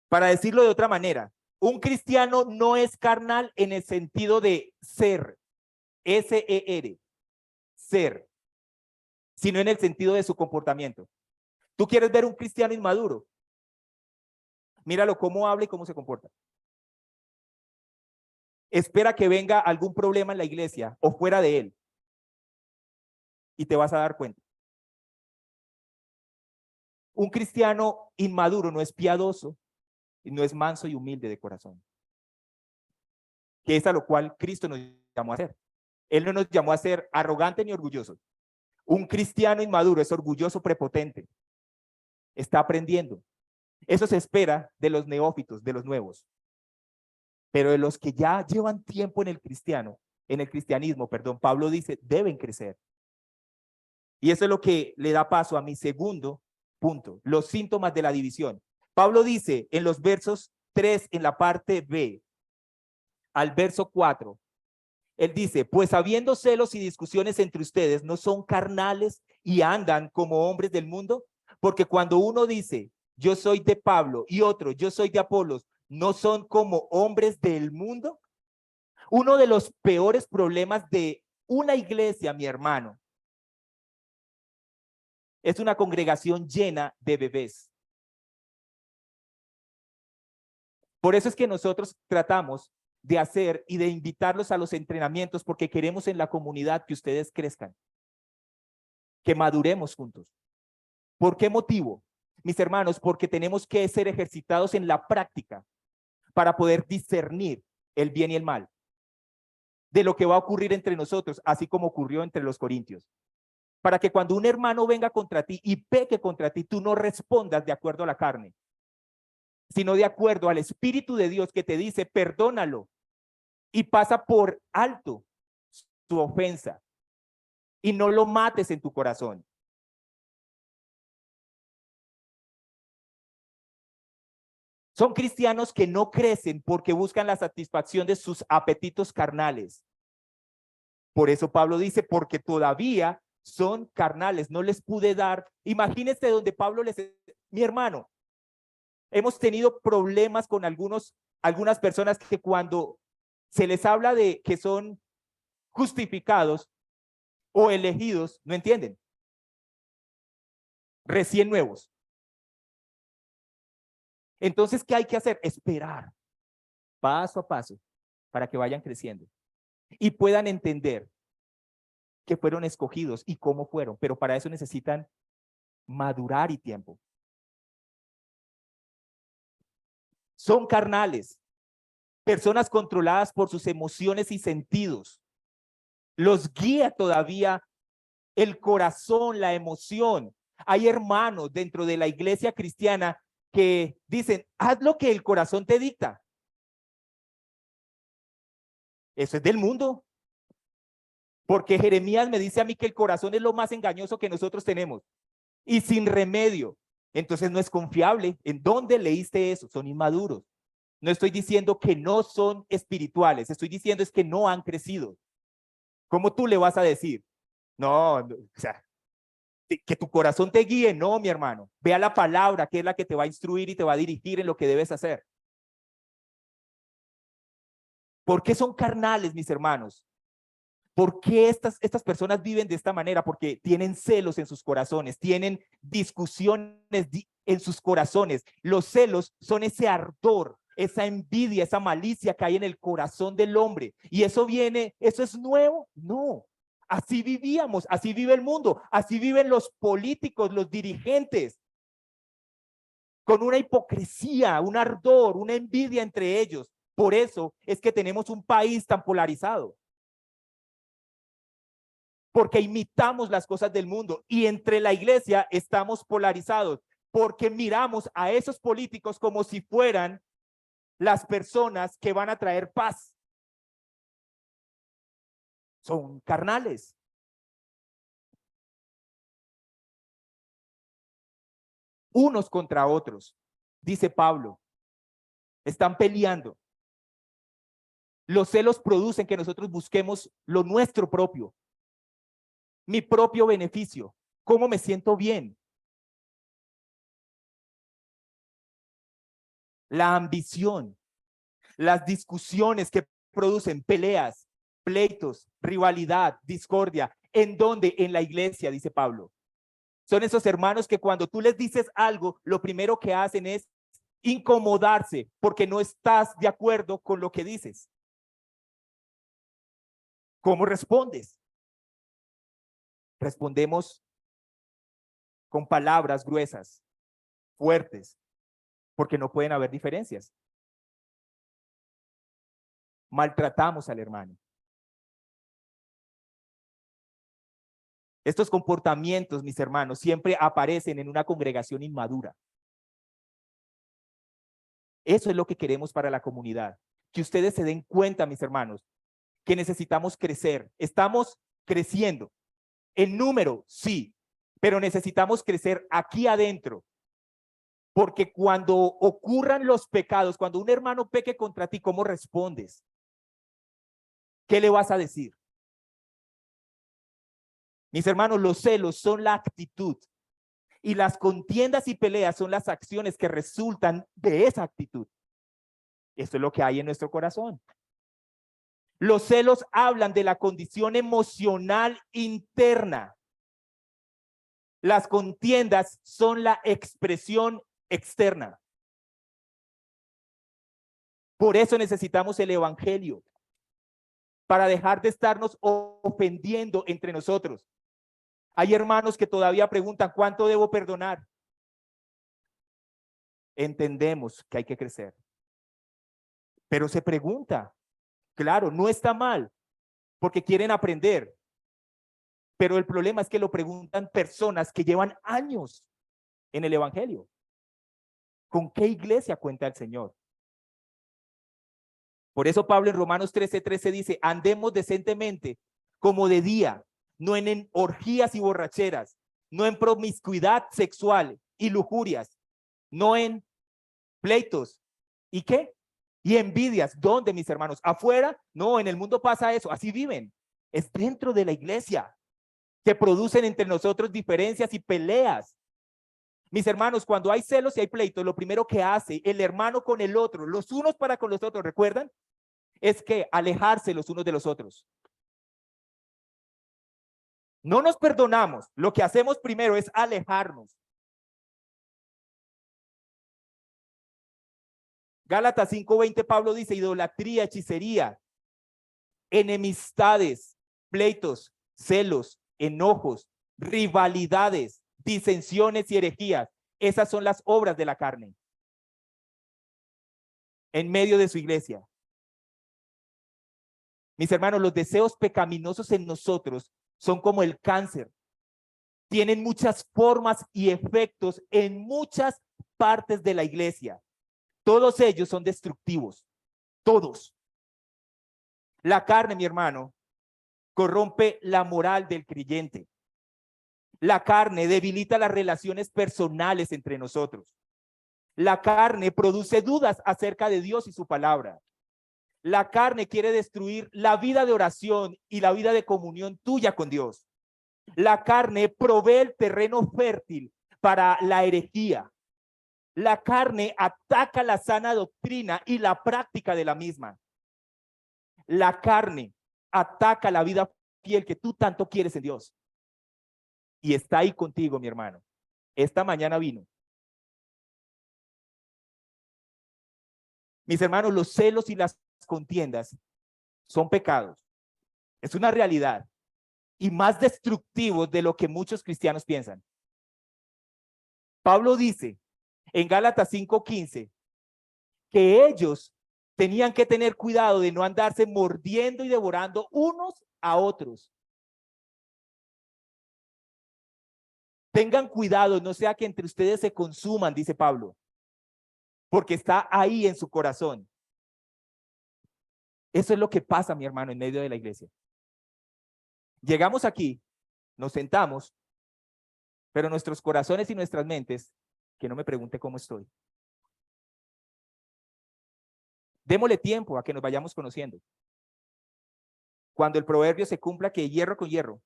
Para decirlo de otra manera, un cristiano no es carnal en el sentido de ser, S-E-R, ser, sino en el sentido de su comportamiento. ¿Tú quieres ver un cristiano inmaduro? Míralo cómo habla y cómo se comporta. Espera que venga algún problema en la iglesia o fuera de él y te vas a dar cuenta. Un cristiano inmaduro no es piadoso y no es manso y humilde de corazón, que es a lo cual Cristo nos llamó a ser. Él no nos llamó a ser arrogante ni orgulloso. Un cristiano inmaduro es orgulloso, prepotente. Está aprendiendo. Eso se espera de los neófitos, de los nuevos. Pero de los que ya llevan tiempo en el cristianismo, Pablo dice, deben crecer. Y eso es lo que le da paso a mi segundo punto, los síntomas de la división. Pablo dice en los versos 3 en la parte B al verso 4, él dice, pues habiendo celos y discusiones entre ustedes, ¿no son carnales y andan como hombres del mundo? Porque cuando uno dice, yo soy de Pablo y otro, yo soy de Apolos, ¿no son como hombres del mundo? Uno de los peores problemas de una iglesia, mi hermano, es una congregación llena de bebés. Por eso es que nosotros tratamos de hacer y de invitarlos a los entrenamientos porque queremos en la comunidad que ustedes crezcan, que maduremos juntos. ¿Por qué motivo? Mis hermanos, porque tenemos que ser ejercitados en la práctica para poder discernir el bien y el mal de lo que va a ocurrir entre nosotros, así como ocurrió entre los corintios. Para que cuando un hermano venga contra ti y peque contra ti, tú no respondas de acuerdo a la carne, sino de acuerdo al Espíritu de Dios que te dice, perdónalo y pasa por alto su ofensa y no lo mates en tu corazón. Son cristianos que no crecen porque buscan la satisfacción de sus apetitos carnales. Por eso Pablo dice, porque todavía son carnales, no les pude dar. Imagínense donde Pablo mi hermano, hemos tenido problemas con algunas personas que cuando se les habla de que son justificados o elegidos, no entienden. Recién nuevos. Entonces, ¿qué hay que hacer? Esperar paso a paso para que vayan creciendo y puedan entender que fueron escogidos y cómo fueron, pero para eso necesitan madurar y tiempo. Son carnales, personas controladas por sus emociones y sentidos. Los guía todavía el corazón, la emoción. Hay hermanos dentro de la iglesia cristiana que dicen, haz lo que el corazón te dicta. Eso es del mundo. Porque Jeremías me dice a mí que el corazón es lo más engañoso que nosotros tenemos. Y sin remedio. entonces no es confiable. ¿En dónde leíste eso? Son inmaduros. No estoy diciendo que no son espirituales, estoy diciendo es que no han crecido. ¿Cómo tú le vas a decir? No, o sea, que tu corazón te guíe. No, mi hermano. Vea la palabra, que es la que te va a instruir y te va a dirigir en lo que debes hacer. ¿Por qué son carnales, mis hermanos? ¿Por qué estas personas viven de esta manera? Porque tienen celos en sus corazones, tienen discusiones en sus corazones. Los celos son ese ardor, esa envidia, esa malicia que hay en el corazón del hombre. ¿Y eso eso es nuevo? No. Así vivíamos, así vive el mundo, así viven los políticos, los dirigentes, con una hipocresía, un ardor, una envidia entre ellos. Por eso es que tenemos un país tan polarizado. Porque imitamos las cosas del mundo y entre la iglesia estamos polarizados, porque miramos a esos políticos como si fueran las personas que van a traer paz. Son carnales. Unos contra otros, dice Pablo. Están peleando. Los celos producen que nosotros busquemos lo nuestro propio, mi propio beneficio, cómo me siento bien. La ambición, las discusiones que producen peleas, pleitos, rivalidad, discordia. ¿En dónde? En la iglesia, dice Pablo. Son esos hermanos que cuando tú les dices algo, lo primero que hacen es incomodarse porque no estás de acuerdo con lo que dices. ¿Cómo respondes? Respondemos con palabras gruesas, fuertes, porque no pueden haber diferencias. Maltratamos al hermano. Estos comportamientos, mis hermanos, siempre aparecen en una congregación inmadura. Eso es lo que queremos para la comunidad. Que ustedes se den cuenta, mis hermanos, que necesitamos crecer. Estamos creciendo. En número, sí, pero necesitamos crecer aquí adentro. Porque cuando ocurran los pecados, cuando un hermano peque contra ti, ¿cómo respondes? ¿Qué le vas a decir? Mis hermanos, los celos son la actitud y las contiendas y peleas son las acciones que resultan de esa actitud. Esto es lo que hay en nuestro corazón. Los celos hablan de la condición emocional interna. Las contiendas son la expresión externa. Por eso necesitamos el evangelio, para dejar de estarnos ofendiendo entre nosotros. Hay hermanos que todavía preguntan, ¿cuánto debo perdonar? Entendemos que hay que crecer. Pero se pregunta, claro, no está mal, porque quieren aprender. Pero el problema es que lo preguntan personas que llevan años en el evangelio. ¿Con qué iglesia cuenta el Señor? Por eso Pablo en Romanos 13:13 dice, andemos decentemente como de día, no en orgías y borracheras, no en promiscuidad sexual y lujurias, no en pleitos. ¿Y qué? Y envidias. ¿Dónde, mis hermanos? ¿Afuera? No, en el mundo pasa eso. Así viven. Es dentro de la iglesia que producen entre nosotros diferencias y peleas. Mis hermanos, cuando hay celos y hay pleitos, lo primero que hace el hermano con el otro, los unos para con los otros, ¿recuerdan? Es que alejarse los unos de los otros. No nos perdonamos. Lo que hacemos primero es alejarnos. Gálatas 5:20, Pablo dice, idolatría, hechicería, enemistades, pleitos, celos, enojos, rivalidades, disensiones y herejías. Esas son las obras de la carne en medio de su iglesia. Mis hermanos, los deseos pecaminosos en nosotros son como el cáncer. Tienen muchas formas y efectos en muchas partes de la iglesia. Todos ellos son destructivos. Todos. La carne, mi hermano, corrompe la moral del creyente. La carne debilita las relaciones personales entre nosotros. La carne produce dudas acerca de Dios y su palabra. La carne quiere destruir la vida de oración y la vida de comunión tuya con Dios. La carne provee el terreno fértil para la herejía. La carne ataca la sana doctrina y la práctica de la misma. La carne ataca la vida fiel que tú tanto quieres en Dios. Y está ahí contigo, mi hermano. Esta mañana vino. Mis hermanos, los celos y las contiendas son pecados. Es una realidad. Y más destructivos de lo que muchos cristianos piensan. Pablo dice en Gálatas 5:15 que ellos tenían que tener cuidado de no andarse mordiendo y devorando unos a otros. Tengan cuidado, no sea que entre ustedes se consuman, dice Pablo, porque está ahí en su corazón. Eso es lo que pasa, mi hermano, en medio de la iglesia. Llegamos aquí, nos sentamos, pero nuestros corazones y nuestras mentes, que no me pregunte cómo estoy. Démosle tiempo a que nos vayamos conociendo. Cuando el proverbio se cumpla que hierro con hierro.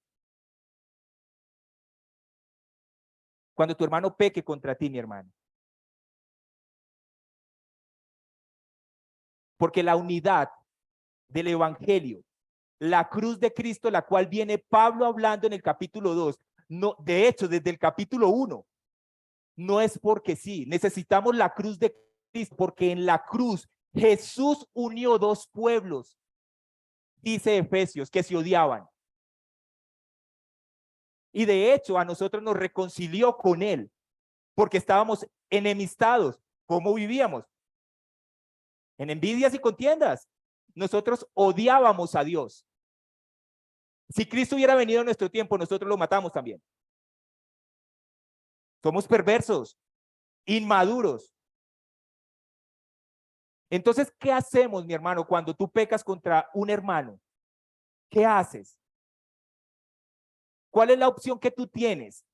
Cuando tu hermano peque contra ti, mi hermano. Porque la unidad del evangelio, la cruz de Cristo, la cual viene Pablo hablando en el capítulo 2, no, de hecho, desde el capítulo 1, no es porque sí, necesitamos la cruz de Cristo, porque en la cruz Jesús unió dos pueblos, dice Efesios, que se odiaban. Y de hecho a nosotros nos reconcilió con él, porque estábamos enemistados. ¿Cómo vivíamos? En envidias y contiendas. Nosotros odiábamos a Dios. Si Cristo hubiera venido en nuestro tiempo, nosotros lo matamos también. Somos perversos, inmaduros. Entonces, ¿qué hacemos, mi hermano, cuando tú pecas contra un hermano? ¿Qué haces? ¿Cuál es la opción que tú tienes?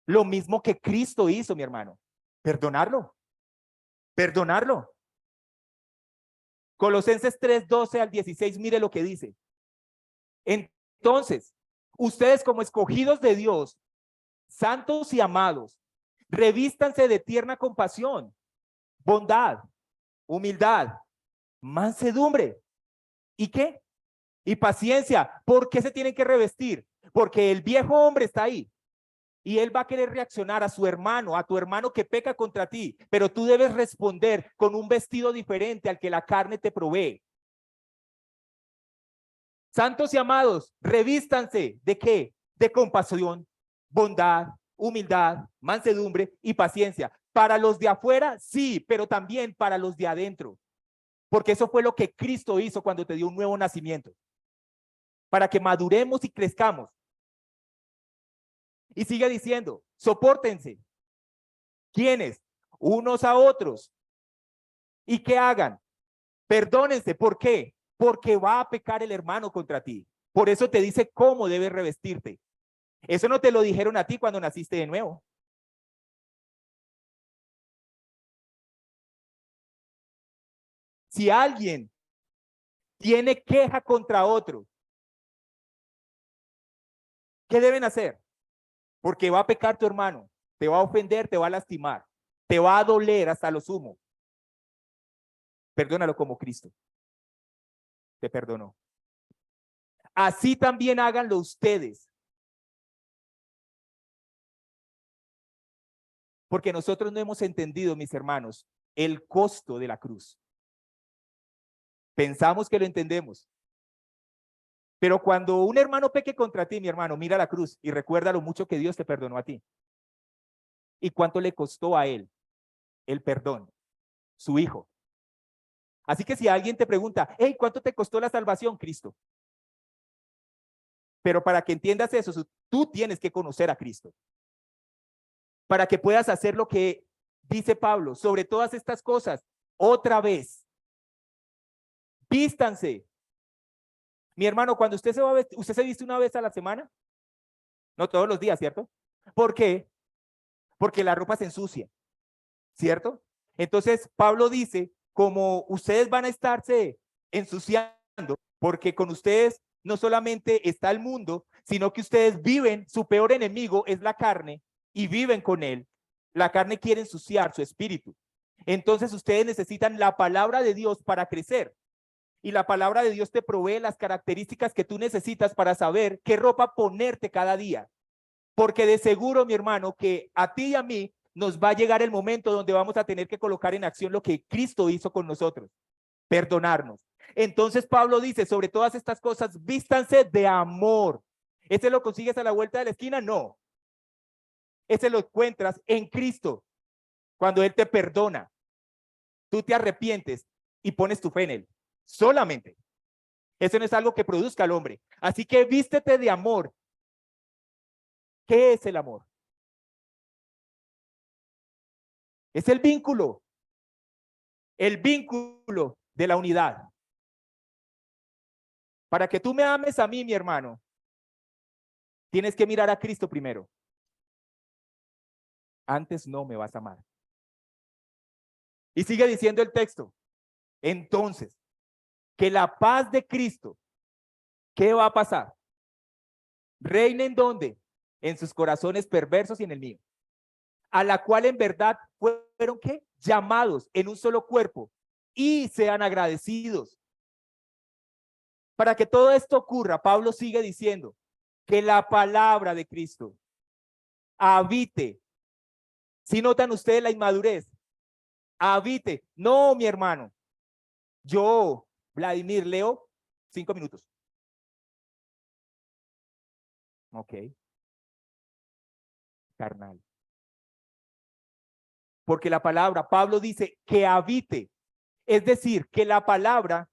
Lo mismo que Cristo hizo, mi hermano. Perdonarlo. Perdonarlo. Colosenses 3:12-16, mire lo que dice. Entonces, ustedes como escogidos de Dios, santos y amados, revístanse de tierna compasión, bondad, humildad, mansedumbre. ¿Y qué? Y paciencia. ¿Por qué se tienen que revestir? Porque el viejo hombre está ahí y él va a querer reaccionar a su hermano, a tu hermano que peca contra ti, pero tú debes responder con un vestido diferente al que la carne te provee. Santos y amados, revístanse ¿de qué? De compasión, bondad, humildad, mansedumbre y paciencia. Para los de afuera, sí, pero también para los de adentro. Porque eso fue lo que Cristo hizo cuando te dio un nuevo nacimiento. Para que maduremos y crezcamos. Y sigue diciendo, sopórtense. ¿Quiénes? Unos a otros. ¿Y qué hagan? Perdónense. ¿Por qué? Porque va a pecar el hermano contra ti. Por eso te dice cómo debes revestirte. Eso no te lo dijeron a ti cuando naciste de nuevo. Si alguien tiene queja contra otro, ¿qué deben hacer? Porque va a pecar tu hermano, te va a ofender, te va a lastimar, te va a doler hasta lo sumo. Perdónalo como Cristo te perdonó. Así también háganlo ustedes. Porque nosotros no hemos entendido, mis hermanos, el costo de la cruz. Pensamos que lo entendemos. Pero cuando un hermano peque contra ti, mi hermano, mira la cruz y recuerda lo mucho que Dios te perdonó a ti. Y cuánto le costó a él el perdón, su hijo. Así que si alguien te pregunta, hey, ¿cuánto te costó la salvación, Cristo? Pero para que entiendas eso, tú tienes que conocer a Cristo. Para que puedas hacer lo que dice Pablo sobre todas estas cosas. Otra vez, vístanse. Mi hermano, cuando usted se va a vestir, ¿usted se viste una vez a la semana? No todos los días, ¿cierto? ¿Por qué? Porque la ropa se ensucia, ¿cierto? Entonces, Pablo dice, como ustedes van a estarse ensuciando, porque con ustedes no solamente está el mundo, sino que ustedes viven, su peor enemigo es la carne y viven con él. La carne quiere ensuciar su espíritu. Entonces, ustedes necesitan la palabra de Dios para crecer. Y la palabra de Dios te provee las características que tú necesitas para saber qué ropa ponerte cada día. Porque de seguro, mi hermano, que a ti y a mí nos va a llegar el momento donde vamos a tener que colocar en acción lo que Cristo hizo con nosotros, perdonarnos. Entonces Pablo dice, sobre todas estas cosas, vístanse de amor. ¿Ese lo consigues a la vuelta de la esquina? No. Ese lo encuentras en Cristo, cuando Él te perdona. Tú te arrepientes y pones tu fe en Él. Solamente. Eso no es algo que produzca al hombre. Así que vístete de amor. ¿Qué es el amor? Es el vínculo de la unidad. Para que tú me ames a mí, mi hermano, tienes que mirar a Cristo primero. Antes no me vas a amar. Y sigue diciendo el texto. Entonces, que la paz de Cristo, ¿qué va a pasar? Reina en dónde? En sus corazones perversos y en el mío. A la cual en verdad fueron ¿qué? Llamados en un solo cuerpo y sean agradecidos. Para que todo esto ocurra, Pablo sigue diciendo que la palabra de Cristo habite. Si notan ustedes la inmadurez, habite. No, mi hermano. Yo, Vladimir, leo 5 minutos. Ok. Carnal. Porque la palabra, Pablo dice que habite. Es decir, que la palabra,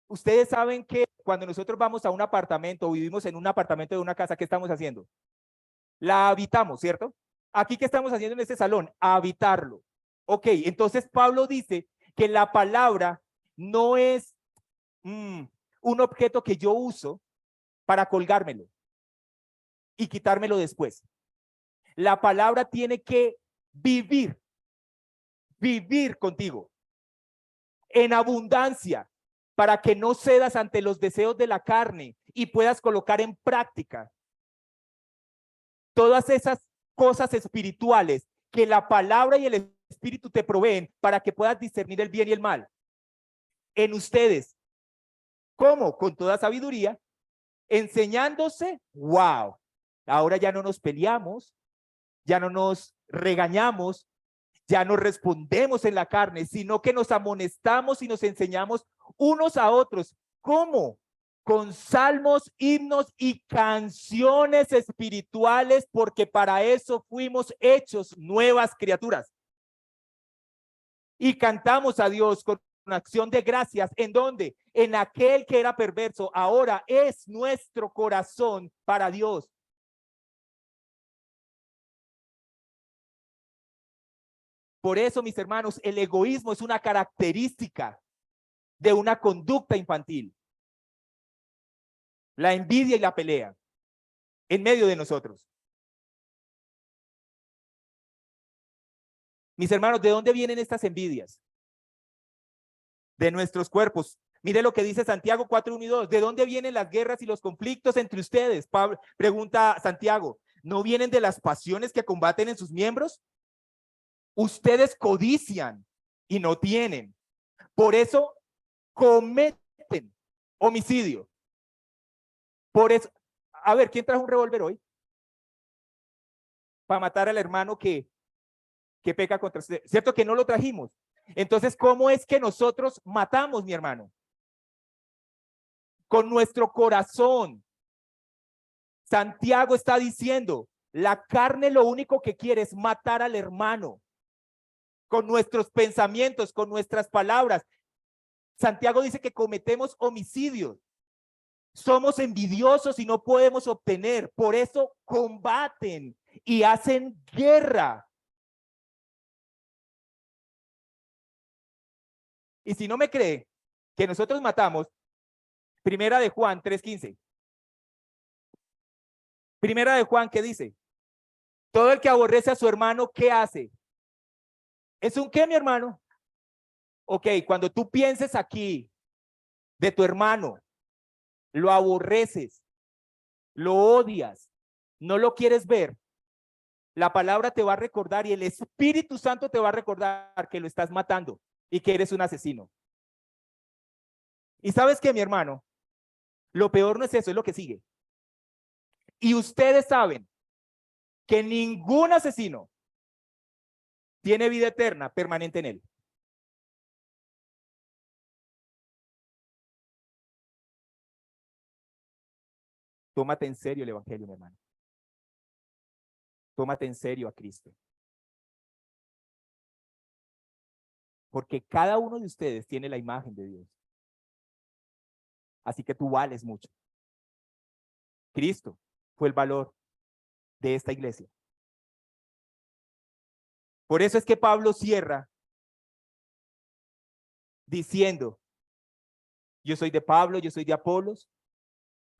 ustedes saben que cuando nosotros vamos a un apartamento o vivimos en un apartamento de una casa, ¿qué estamos haciendo? La habitamos, ¿cierto? Aquí, ¿qué estamos haciendo en este salón? Habitarlo. Ok, entonces Pablo dice que la palabra no es un objeto que yo uso para colgármelo y quitármelo después. La palabra tiene que vivir contigo en abundancia para que no cedas ante los deseos de la carne y puedas colocar en práctica todas esas cosas espirituales que la palabra y el espíritu te proveen para que puedas discernir el bien y el mal en ustedes. ¿Cómo? Con toda sabiduría, enseñándose. Wow. Ahora ya no nos peleamos, ya no nos regañamos, ya no respondemos en la carne, sino que nos amonestamos y nos enseñamos unos a otros. ¿Cómo? Con salmos, himnos y canciones espirituales, porque para eso fuimos hechos nuevas criaturas. Y cantamos a Dios con una acción de gracias. ¿En dónde? En aquel que era perverso. Ahora es nuestro corazón para Dios. Por eso, mis hermanos, el egoísmo es una característica de una conducta infantil. La envidia y la pelea en medio de nosotros. Mis hermanos, ¿de dónde vienen estas envidias? De nuestros cuerpos. Mire lo que dice Santiago 4:1 y 2. ¿De dónde vienen las guerras y los conflictos entre ustedes? Pablo, pregunta Santiago. ¿No vienen de las pasiones que combaten en sus miembros? Ustedes codician y no tienen. Por eso cometen homicidio. Por eso, a ver, ¿quién trajo un revólver hoy? Para matar al hermano que peca contra usted. ¿Cierto que no lo trajimos? Entonces, ¿cómo es que nosotros matamos, mi hermano? Con nuestro corazón. Santiago está diciendo, la carne lo único que quiere es matar al hermano. Con nuestros pensamientos, con nuestras palabras. Santiago dice que cometemos homicidios. Somos envidiosos y no podemos obtener. Por eso combaten y hacen guerra. Y si no me cree que nosotros matamos, primera de Juan 3:15. Primera de Juan, ¿qué dice? Todo el que aborrece a su hermano, ¿qué hace? ¿Es un qué, mi hermano? Ok, cuando tú pienses aquí de tu hermano, lo aborreces, lo odias, no lo quieres ver, la palabra te va a recordar y el Espíritu Santo te va a recordar que lo estás matando y que eres un asesino. ¿Y sabes qué, mi hermano? Lo peor no es eso, es lo que sigue. Y ustedes saben que ningún asesino tiene vida eterna permanente en él. Tómate en serio el evangelio, mi hermano. Tómate en serio a Cristo. Porque cada uno de ustedes tiene la imagen de Dios. Así que tú vales mucho. Cristo fue el valor de esta iglesia. Por eso es que Pablo cierra diciendo, yo soy de Pablo, yo soy de Apolos.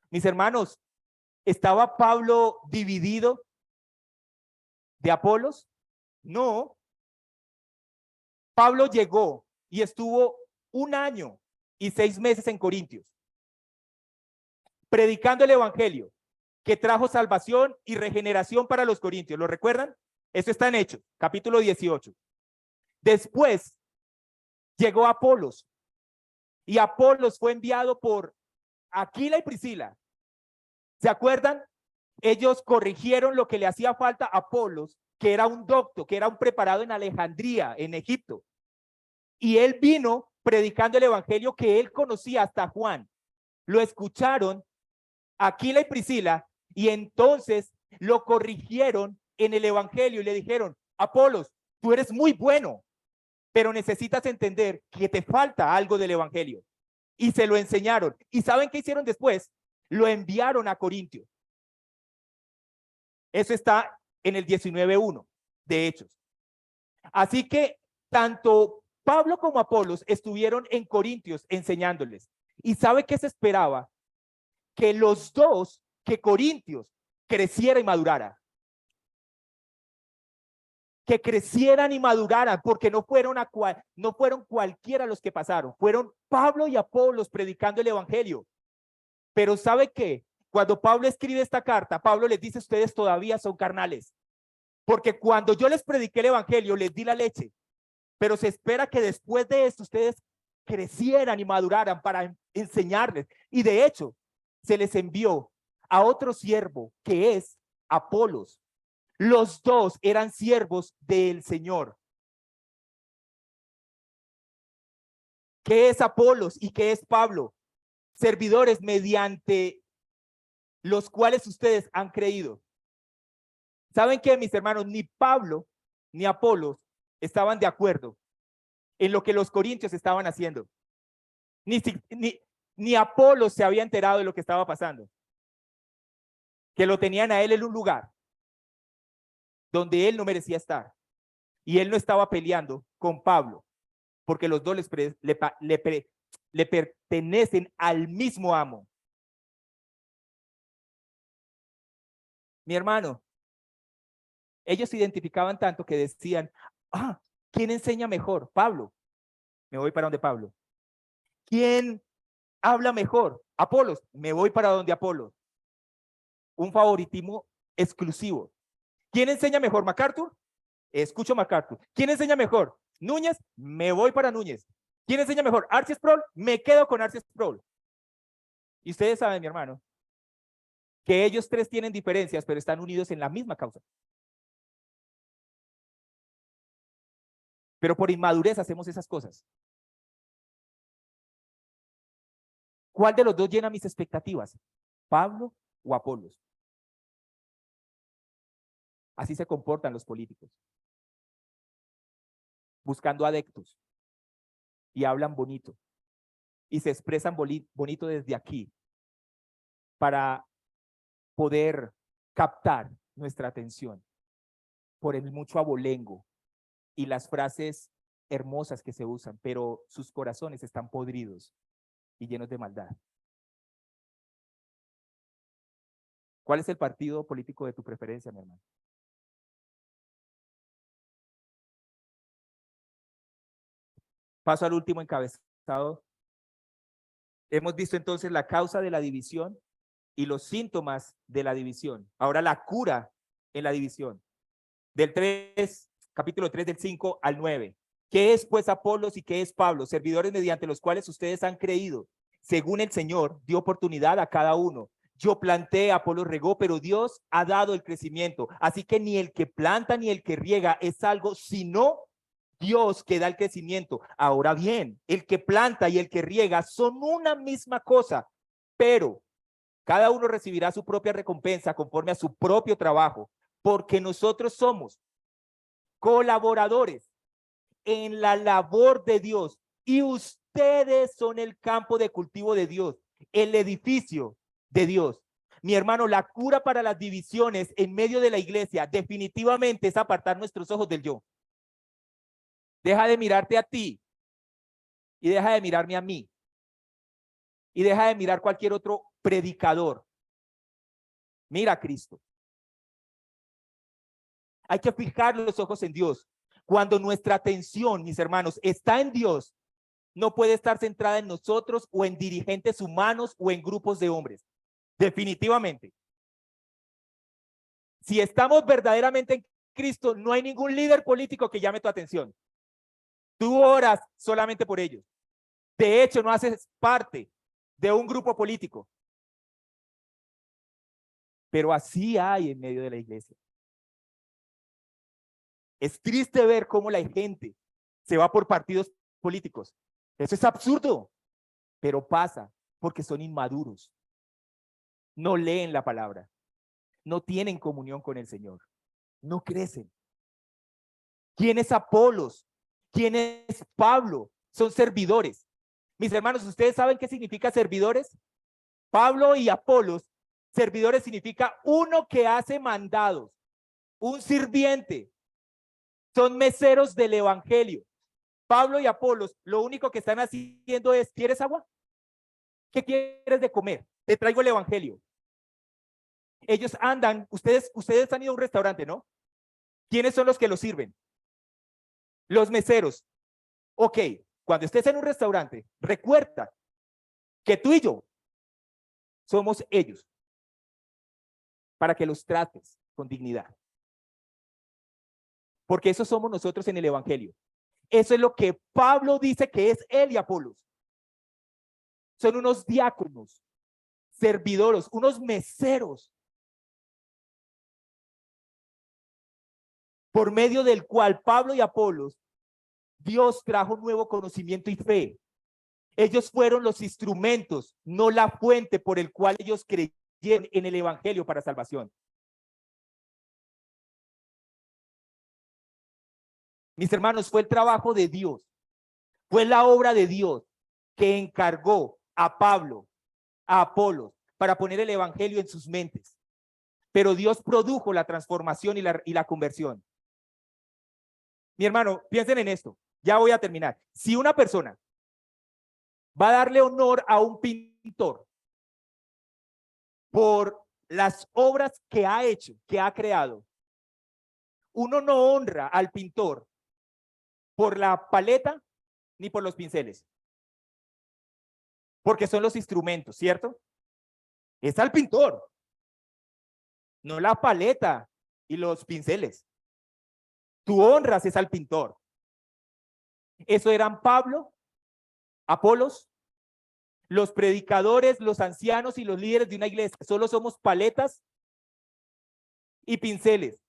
Mis hermanos, ¿estaba Pablo dividido de Apolos? No. Pablo llegó y estuvo 1 año y 6 meses en Corintios, predicando el evangelio que trajo salvación y regeneración para los corintios. ¿Lo recuerdan? Eso está en Hechos, capítulo 18. Después llegó Apolos y Apolos fue enviado por Aquila y Priscila. ¿Se acuerdan? Ellos corrigieron lo que le hacía falta a Apolos, que era un docto, que era un preparado en Alejandría, en Egipto. Y él vino predicando el evangelio que él conocía hasta Juan. Lo escucharon Aquila y Priscila y entonces lo corrigieron en el evangelio y le dijeron, Apolos, tú eres muy bueno, pero necesitas entender que te falta algo del evangelio. Y se lo enseñaron. ¿Y saben qué hicieron después? Lo enviaron a Corintios. Eso está en el 19:1 de Hechos. Así que tanto Pablo como Apolos estuvieron en Corintios enseñándoles. ¿Y sabe qué se esperaba? Que los dos, que Corintios creciera y madurara. Que crecieran y maduraran, porque no fueron cualquiera los que pasaron. Fueron Pablo y Apolos predicando el evangelio. Pero ¿sabe qué? Cuando Pablo escribe esta carta, Pablo les dice, ustedes todavía son carnales. Porque cuando yo les prediqué el evangelio, les di la leche. Pero se espera que después de esto ustedes crecieran y maduraran para enseñarles. Y de hecho, se les envió a otro siervo que es Apolos. Los dos eran siervos del Señor. ¿Qué es Apolos y qué es Pablo? Servidores mediante los cuales ustedes han creído. ¿Saben qué, mis hermanos? Ni Pablo ni Apolos estaban de acuerdo en lo que los corintios estaban haciendo. Ni Apolos se había enterado de lo que estaba pasando. Que lo tenían a él en un lugar donde él no merecía estar. Y él no estaba peleando con Pablo, porque los dos le pertenecen al mismo amo. Mi hermano, ellos se identificaban tanto que decían, ¿quién enseña mejor? Pablo. Me voy para donde Pablo. ¿Quién habla mejor? Apolos. Me voy para donde Apolos. Un favoritismo exclusivo. ¿Quién enseña mejor? MacArthur. Escucho MacArthur. ¿Quién enseña mejor? Núñez. Me voy para Núñez. ¿Quién enseña mejor? Archie Sproul. Me quedo con Archie Sproul. Y ustedes saben, mi hermano, que ellos tres tienen diferencias, pero están unidos en la misma causa. Pero por inmadurez hacemos esas cosas. ¿Cuál de los dos llena mis expectativas? ¿Pablo o Apolos? Así se comportan los políticos. Buscando adeptos. Y hablan bonito. Y se expresan bonito desde aquí. Para poder captar nuestra atención. Por el mucho abolengo. Y las frases hermosas que se usan. Pero sus corazones están podridos y llenos de maldad. ¿Cuál es el partido político de tu preferencia, mi hermano? Paso al último encabezado. Hemos visto entonces la causa de la división y los síntomas de la división. Ahora la cura en la división. Capítulo 3, del 5 al 9. ¿Qué es pues Apolos y qué es Pablo? Servidores mediante los cuales ustedes han creído. Según el Señor dio oportunidad a cada uno. Yo planté, Apolos regó, pero Dios ha dado el crecimiento. Así que ni el que planta ni el que riega es algo, sino Dios que da el crecimiento. Ahora bien, el que planta y el que riega son una misma cosa, pero cada uno recibirá su propia recompensa conforme a su propio trabajo, porque nosotros somos colaboradores en la labor de Dios y ustedes son el campo de cultivo de Dios, el edificio de Dios. Mi hermano, la cura para las divisiones en medio de la iglesia definitivamente es apartar nuestros ojos del yo. Deja de mirarte a ti y deja de mirarme a mí y deja de mirar cualquier otro predicador. Mira a Cristo. Hay que fijar los ojos en Dios. Cuando nuestra atención, mis hermanos, está en Dios, no puede estar centrada en nosotros o en dirigentes humanos o en grupos de hombres. Definitivamente. Si estamos verdaderamente en Cristo, no hay ningún líder político que llame tu atención. Tú oras solamente por ellos. De hecho, no haces parte de un grupo político. Pero así hay en medio de la iglesia. Es triste ver cómo la gente se va por partidos políticos. Eso es absurdo, pero pasa porque son inmaduros. No leen la palabra, no tienen comunión con el Señor, no crecen. ¿Quién es Apolos? ¿Quién es Pablo? Son servidores. Mis hermanos, ¿ustedes saben qué significa servidores? Pablo y Apolos, servidores significa uno que hace mandados, un sirviente. Son meseros del evangelio. Pablo y Apolos, lo único que están haciendo es, ¿quieres agua? ¿Qué quieres de comer? Te traigo el evangelio. Ellos andan, ustedes han ido a un restaurante, ¿no? ¿Quiénes son los que los sirven? Los meseros. Ok, cuando estés en un restaurante, recuerda que tú y yo somos ellos, para que los trates con dignidad. Porque eso somos nosotros en el evangelio. Eso es lo que Pablo dice que es él y Apolos. Son unos diáconos, servidores, unos meseros, por medio del cual Pablo y Apolos, Dios trajo nuevo conocimiento y fe. Ellos fueron los instrumentos, no la fuente por el cual ellos creyeron en el evangelio para salvación. Mis hermanos, fue el trabajo de Dios, fue la obra de Dios que encargó a Pablo, a Apolos, para poner el evangelio en sus mentes. Pero Dios produjo la transformación y la conversión. Mi hermano, piensen en esto. Ya voy a terminar. Si una persona va a darle honor a un pintor por las obras que ha hecho, que ha creado, uno no honra al pintor por la paleta ni por los pinceles, porque son los instrumentos, ¿cierto? Es al pintor, no la paleta y los pinceles. Tú honras es al pintor. Eso eran Pablo, Apolos, los predicadores, los ancianos y los líderes de una iglesia. Solo somos paletas y pinceles.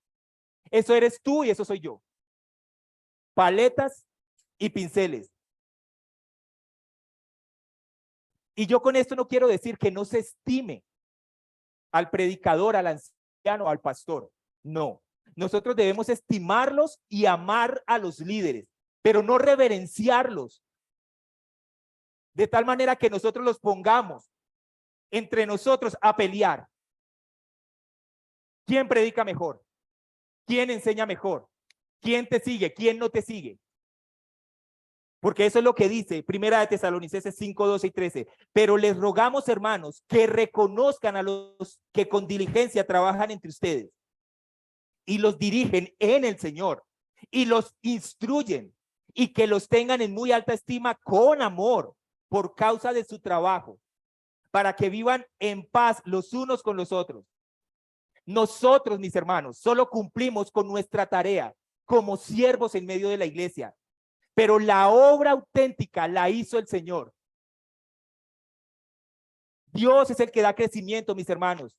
Eso eres tú y eso soy yo. Paletas y pinceles. Y yo con esto no quiero decir que no se estime al predicador, al anciano, al pastor. No. Nosotros debemos estimarlos y amar a los líderes, pero no reverenciarlos. De tal manera que nosotros los pongamos entre nosotros a pelear. ¿Quién predica mejor? ¿Quién enseña mejor? ¿Quién te sigue? ¿Quién no te sigue? Porque eso es lo que dice Primera de Tesalonicenses 5, 12 y 13. Pero les rogamos, hermanos, que reconozcan a los que con diligencia trabajan entre ustedes y los dirigen en el Señor y los instruyen, y que los tengan en muy alta estima con amor por causa de su trabajo, para que vivan en paz los unos con los otros. Nosotros, mis hermanos, solo cumplimos con nuestra tarea como siervos en medio de la iglesia, pero la obra auténtica la hizo el Señor. Dios es el que da crecimiento, mis hermanos.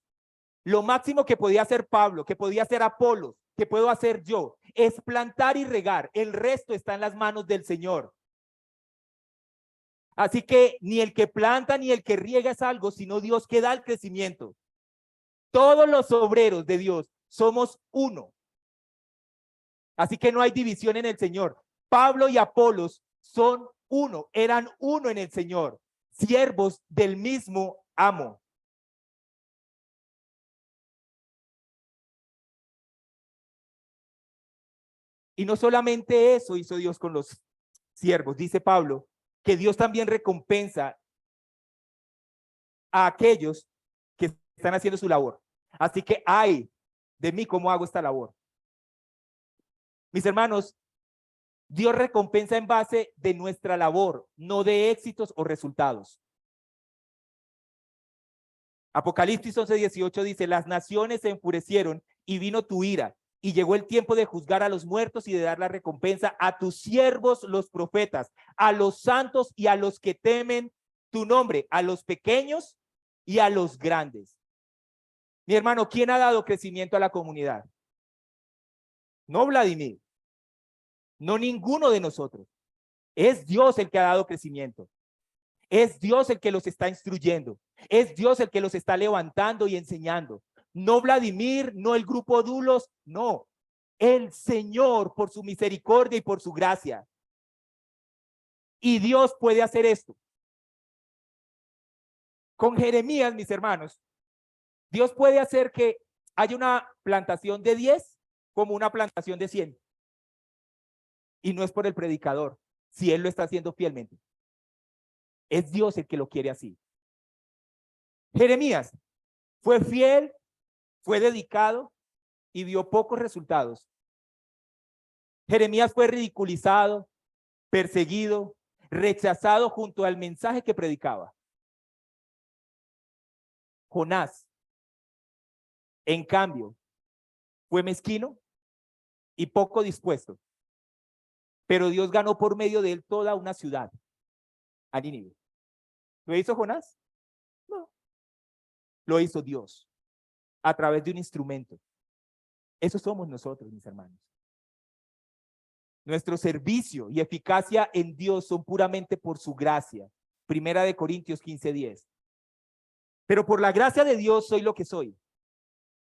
Lo máximo que podía hacer Pablo, que podía hacer Apolos, que puedo hacer yo, es plantar y regar. El resto está en las manos del Señor. Así que ni el que planta ni el que riega es algo, sino Dios que da el crecimiento. Todos los obreros de Dios somos uno. Así que no hay división en el Señor. Pablo y Apolos son uno, eran uno en el Señor, siervos del mismo amo. Y no solamente eso hizo Dios con los siervos, dice Pablo, que Dios también recompensa a aquellos que están haciendo su labor. Así que ay de mí cómo hago esta labor. Mis hermanos, Dios recompensa en base de nuestra labor, no de éxitos o resultados. Apocalipsis 11:18 dice: las naciones se enfurecieron y vino tu ira, y llegó el tiempo de juzgar a los muertos y de dar la recompensa a tus siervos los profetas, a los santos y a los que temen tu nombre, a los pequeños y a los grandes. Mi hermano, ¿quién ha dado crecimiento a la comunidad? No Vladimir, no ninguno de nosotros. Es Dios el que ha dado crecimiento. Es Dios el que los está instruyendo. Es Dios el que los está levantando y enseñando. No Vladimir, no el grupo Dulos, no. El Señor por su misericordia y por su gracia. Y Dios puede hacer esto. Con Jeremías, mis hermanos, Dios puede hacer que haya una plantación de 10 como una plantación de 100. Y no es por el predicador, si él lo está haciendo fielmente. Es Dios el que lo quiere así. Jeremías fue fiel, fue dedicado y vio pocos resultados. Jeremías fue ridiculizado, perseguido, rechazado junto al mensaje que predicaba. Jonás, en cambio, fue mezquino y poco dispuesto, pero Dios ganó por medio de él toda una ciudad, a Nínive. ¿Lo hizo Jonás? No. Lo hizo Dios a través de un instrumento. Eso somos nosotros, mis hermanos. Nuestro servicio y eficacia en Dios son puramente por su gracia. Primera de Corintios 15:10. Pero por la gracia de Dios soy lo que soy.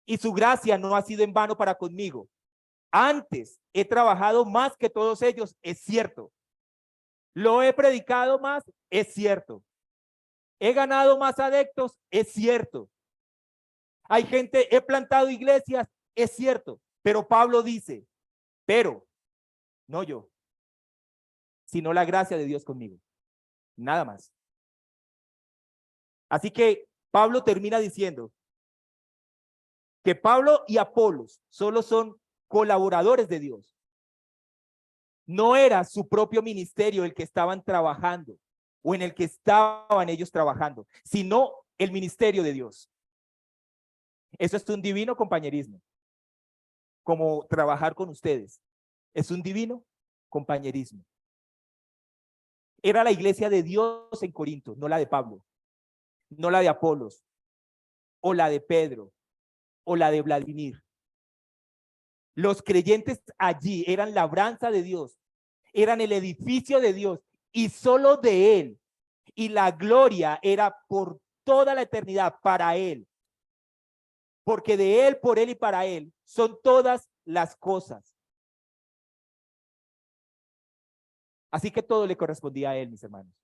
Y su gracia no ha sido en vano para conmigo. Antes he trabajado más que todos ellos, es cierto. Lo he predicado más, es cierto. He ganado más adeptos, es cierto. Hay gente, he plantado iglesias, es cierto. Pero Pablo dice, pero no yo, sino la gracia de Dios conmigo. Nada más. Así que Pablo termina diciendo que Pablo y Apolos solo son colaboradores de Dios. No era su propio ministerio el que estaban trabajando o en el que estaban ellos trabajando, sino el ministerio de Dios. Eso es un divino compañerismo, como trabajar con ustedes. Es un divino compañerismo. Era la iglesia de Dios en Corinto, no la de Pablo, no la de Apolos, o la de Pedro, o la de Vladimir. Los creyentes allí eran labranza de Dios, eran el edificio de Dios y solo de él. Y la gloria era por toda la eternidad para él. Porque de él, por él y para él son todas las cosas. Así que todo le correspondía a él, mis hermanos.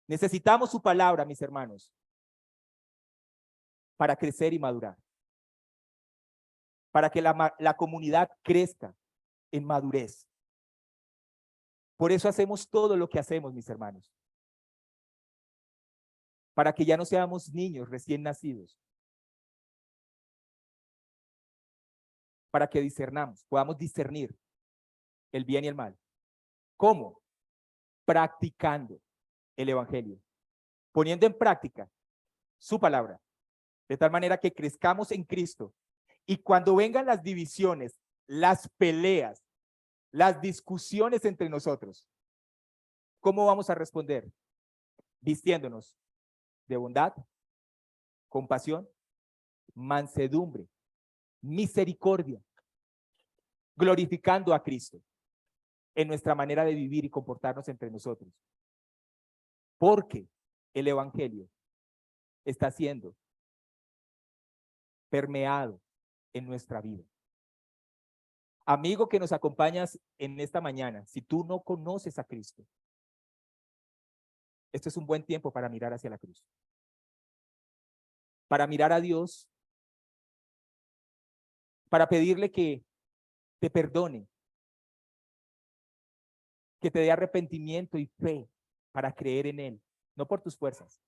Necesitamos su palabra, mis hermanos, para crecer y madurar. Para que la comunidad crezca en madurez. Por eso hacemos todo lo que hacemos, mis hermanos. Para que ya no seamos niños recién nacidos. Para que discernamos, podamos discernir el bien y el mal. ¿Cómo? Practicando el evangelio, poniendo en práctica su palabra, de tal manera que crezcamos en Cristo. Y cuando vengan las divisiones, las peleas, las discusiones entre nosotros, ¿cómo vamos a responder? Vistiéndonos de bondad, compasión, mansedumbre, misericordia, glorificando a Cristo en nuestra manera de vivir y comportarnos entre nosotros. Porque el evangelio está siendo permeado en nuestra vida. Amigo que nos acompañas en esta mañana, si tú no conoces a Cristo, este es un buen tiempo para mirar hacia la cruz. Para mirar a Dios, para pedirle que te perdone, que te dé arrepentimiento y fe para creer en Él, no por tus fuerzas,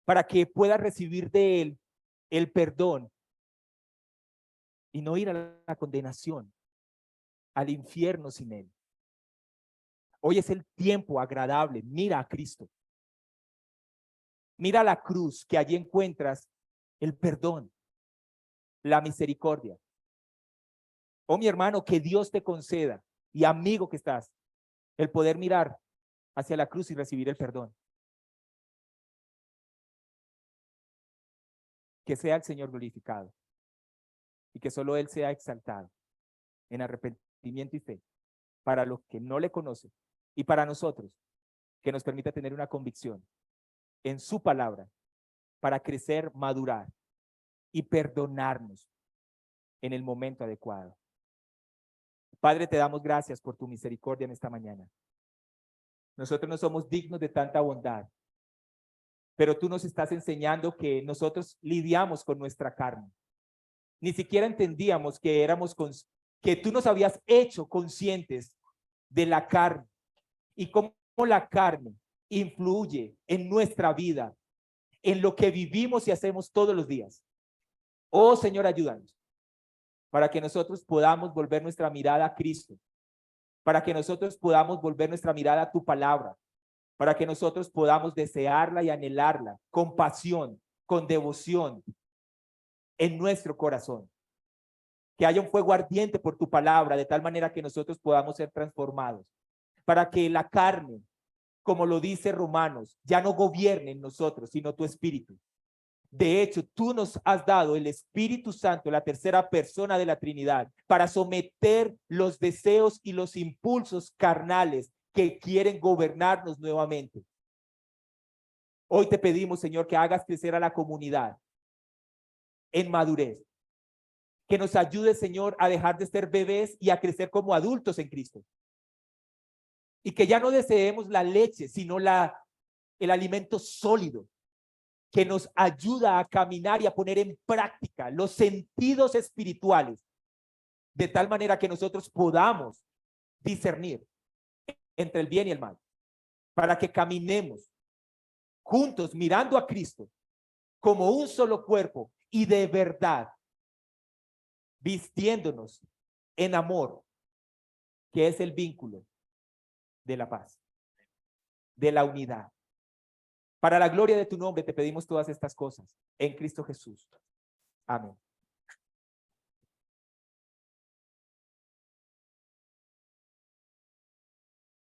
para que puedas recibir de Él el perdón y no ir a la condenación, al infierno sin Él. Hoy es el tiempo agradable. Mira a Cristo. Mira la cruz, que allí encuentras el perdón, la misericordia. Oh, mi hermano, que Dios te conceda, y amigo que estás, el poder mirar hacia la cruz y recibir el perdón. Que sea el Señor glorificado y que solo Él sea exaltado en arrepentimiento y fe para los que no le conocen y para nosotros, que nos permita tener una convicción en su palabra para crecer, madurar y perdonarnos en el momento adecuado. Padre, te damos gracias por tu misericordia en esta mañana. Nosotros no somos dignos de tanta bondad, pero tú nos estás enseñando que nosotros lidiamos con nuestra carne. Ni siquiera entendíamos que que tú nos habías hecho conscientes de la carne y cómo la carne influye en nuestra vida, en lo que vivimos y hacemos todos los días. Oh Señor, ayúdanos para que nosotros podamos volver nuestra mirada a Cristo, para que nosotros podamos volver nuestra mirada a tu palabra, para que nosotros podamos desearla y anhelarla con pasión, con devoción en nuestro corazón. Que haya un fuego ardiente por tu palabra, de tal manera que nosotros podamos ser transformados, para que la carne, como lo dice Romanos, ya no gobierne en nosotros, sino tu espíritu. De hecho, tú nos has dado el Espíritu Santo, la tercera persona de la Trinidad, para someter los deseos y los impulsos carnales que quieren gobernarnos nuevamente. Hoy te pedimos, Señor, que hagas crecer a la comunidad en madurez, que nos ayude, Señor, a dejar de ser bebés y a crecer como adultos en Cristo. Y que ya no deseemos la leche, sino el alimento sólido que nos ayuda a caminar y a poner en práctica los sentidos espirituales, de tal manera que nosotros podamos discernir entre el bien y el mal, para que caminemos juntos mirando a Cristo como un solo cuerpo y de verdad vistiéndonos en amor, que es el vínculo de la paz, de la unidad. Para la gloria de tu nombre te pedimos todas estas cosas en Cristo Jesús. Amén.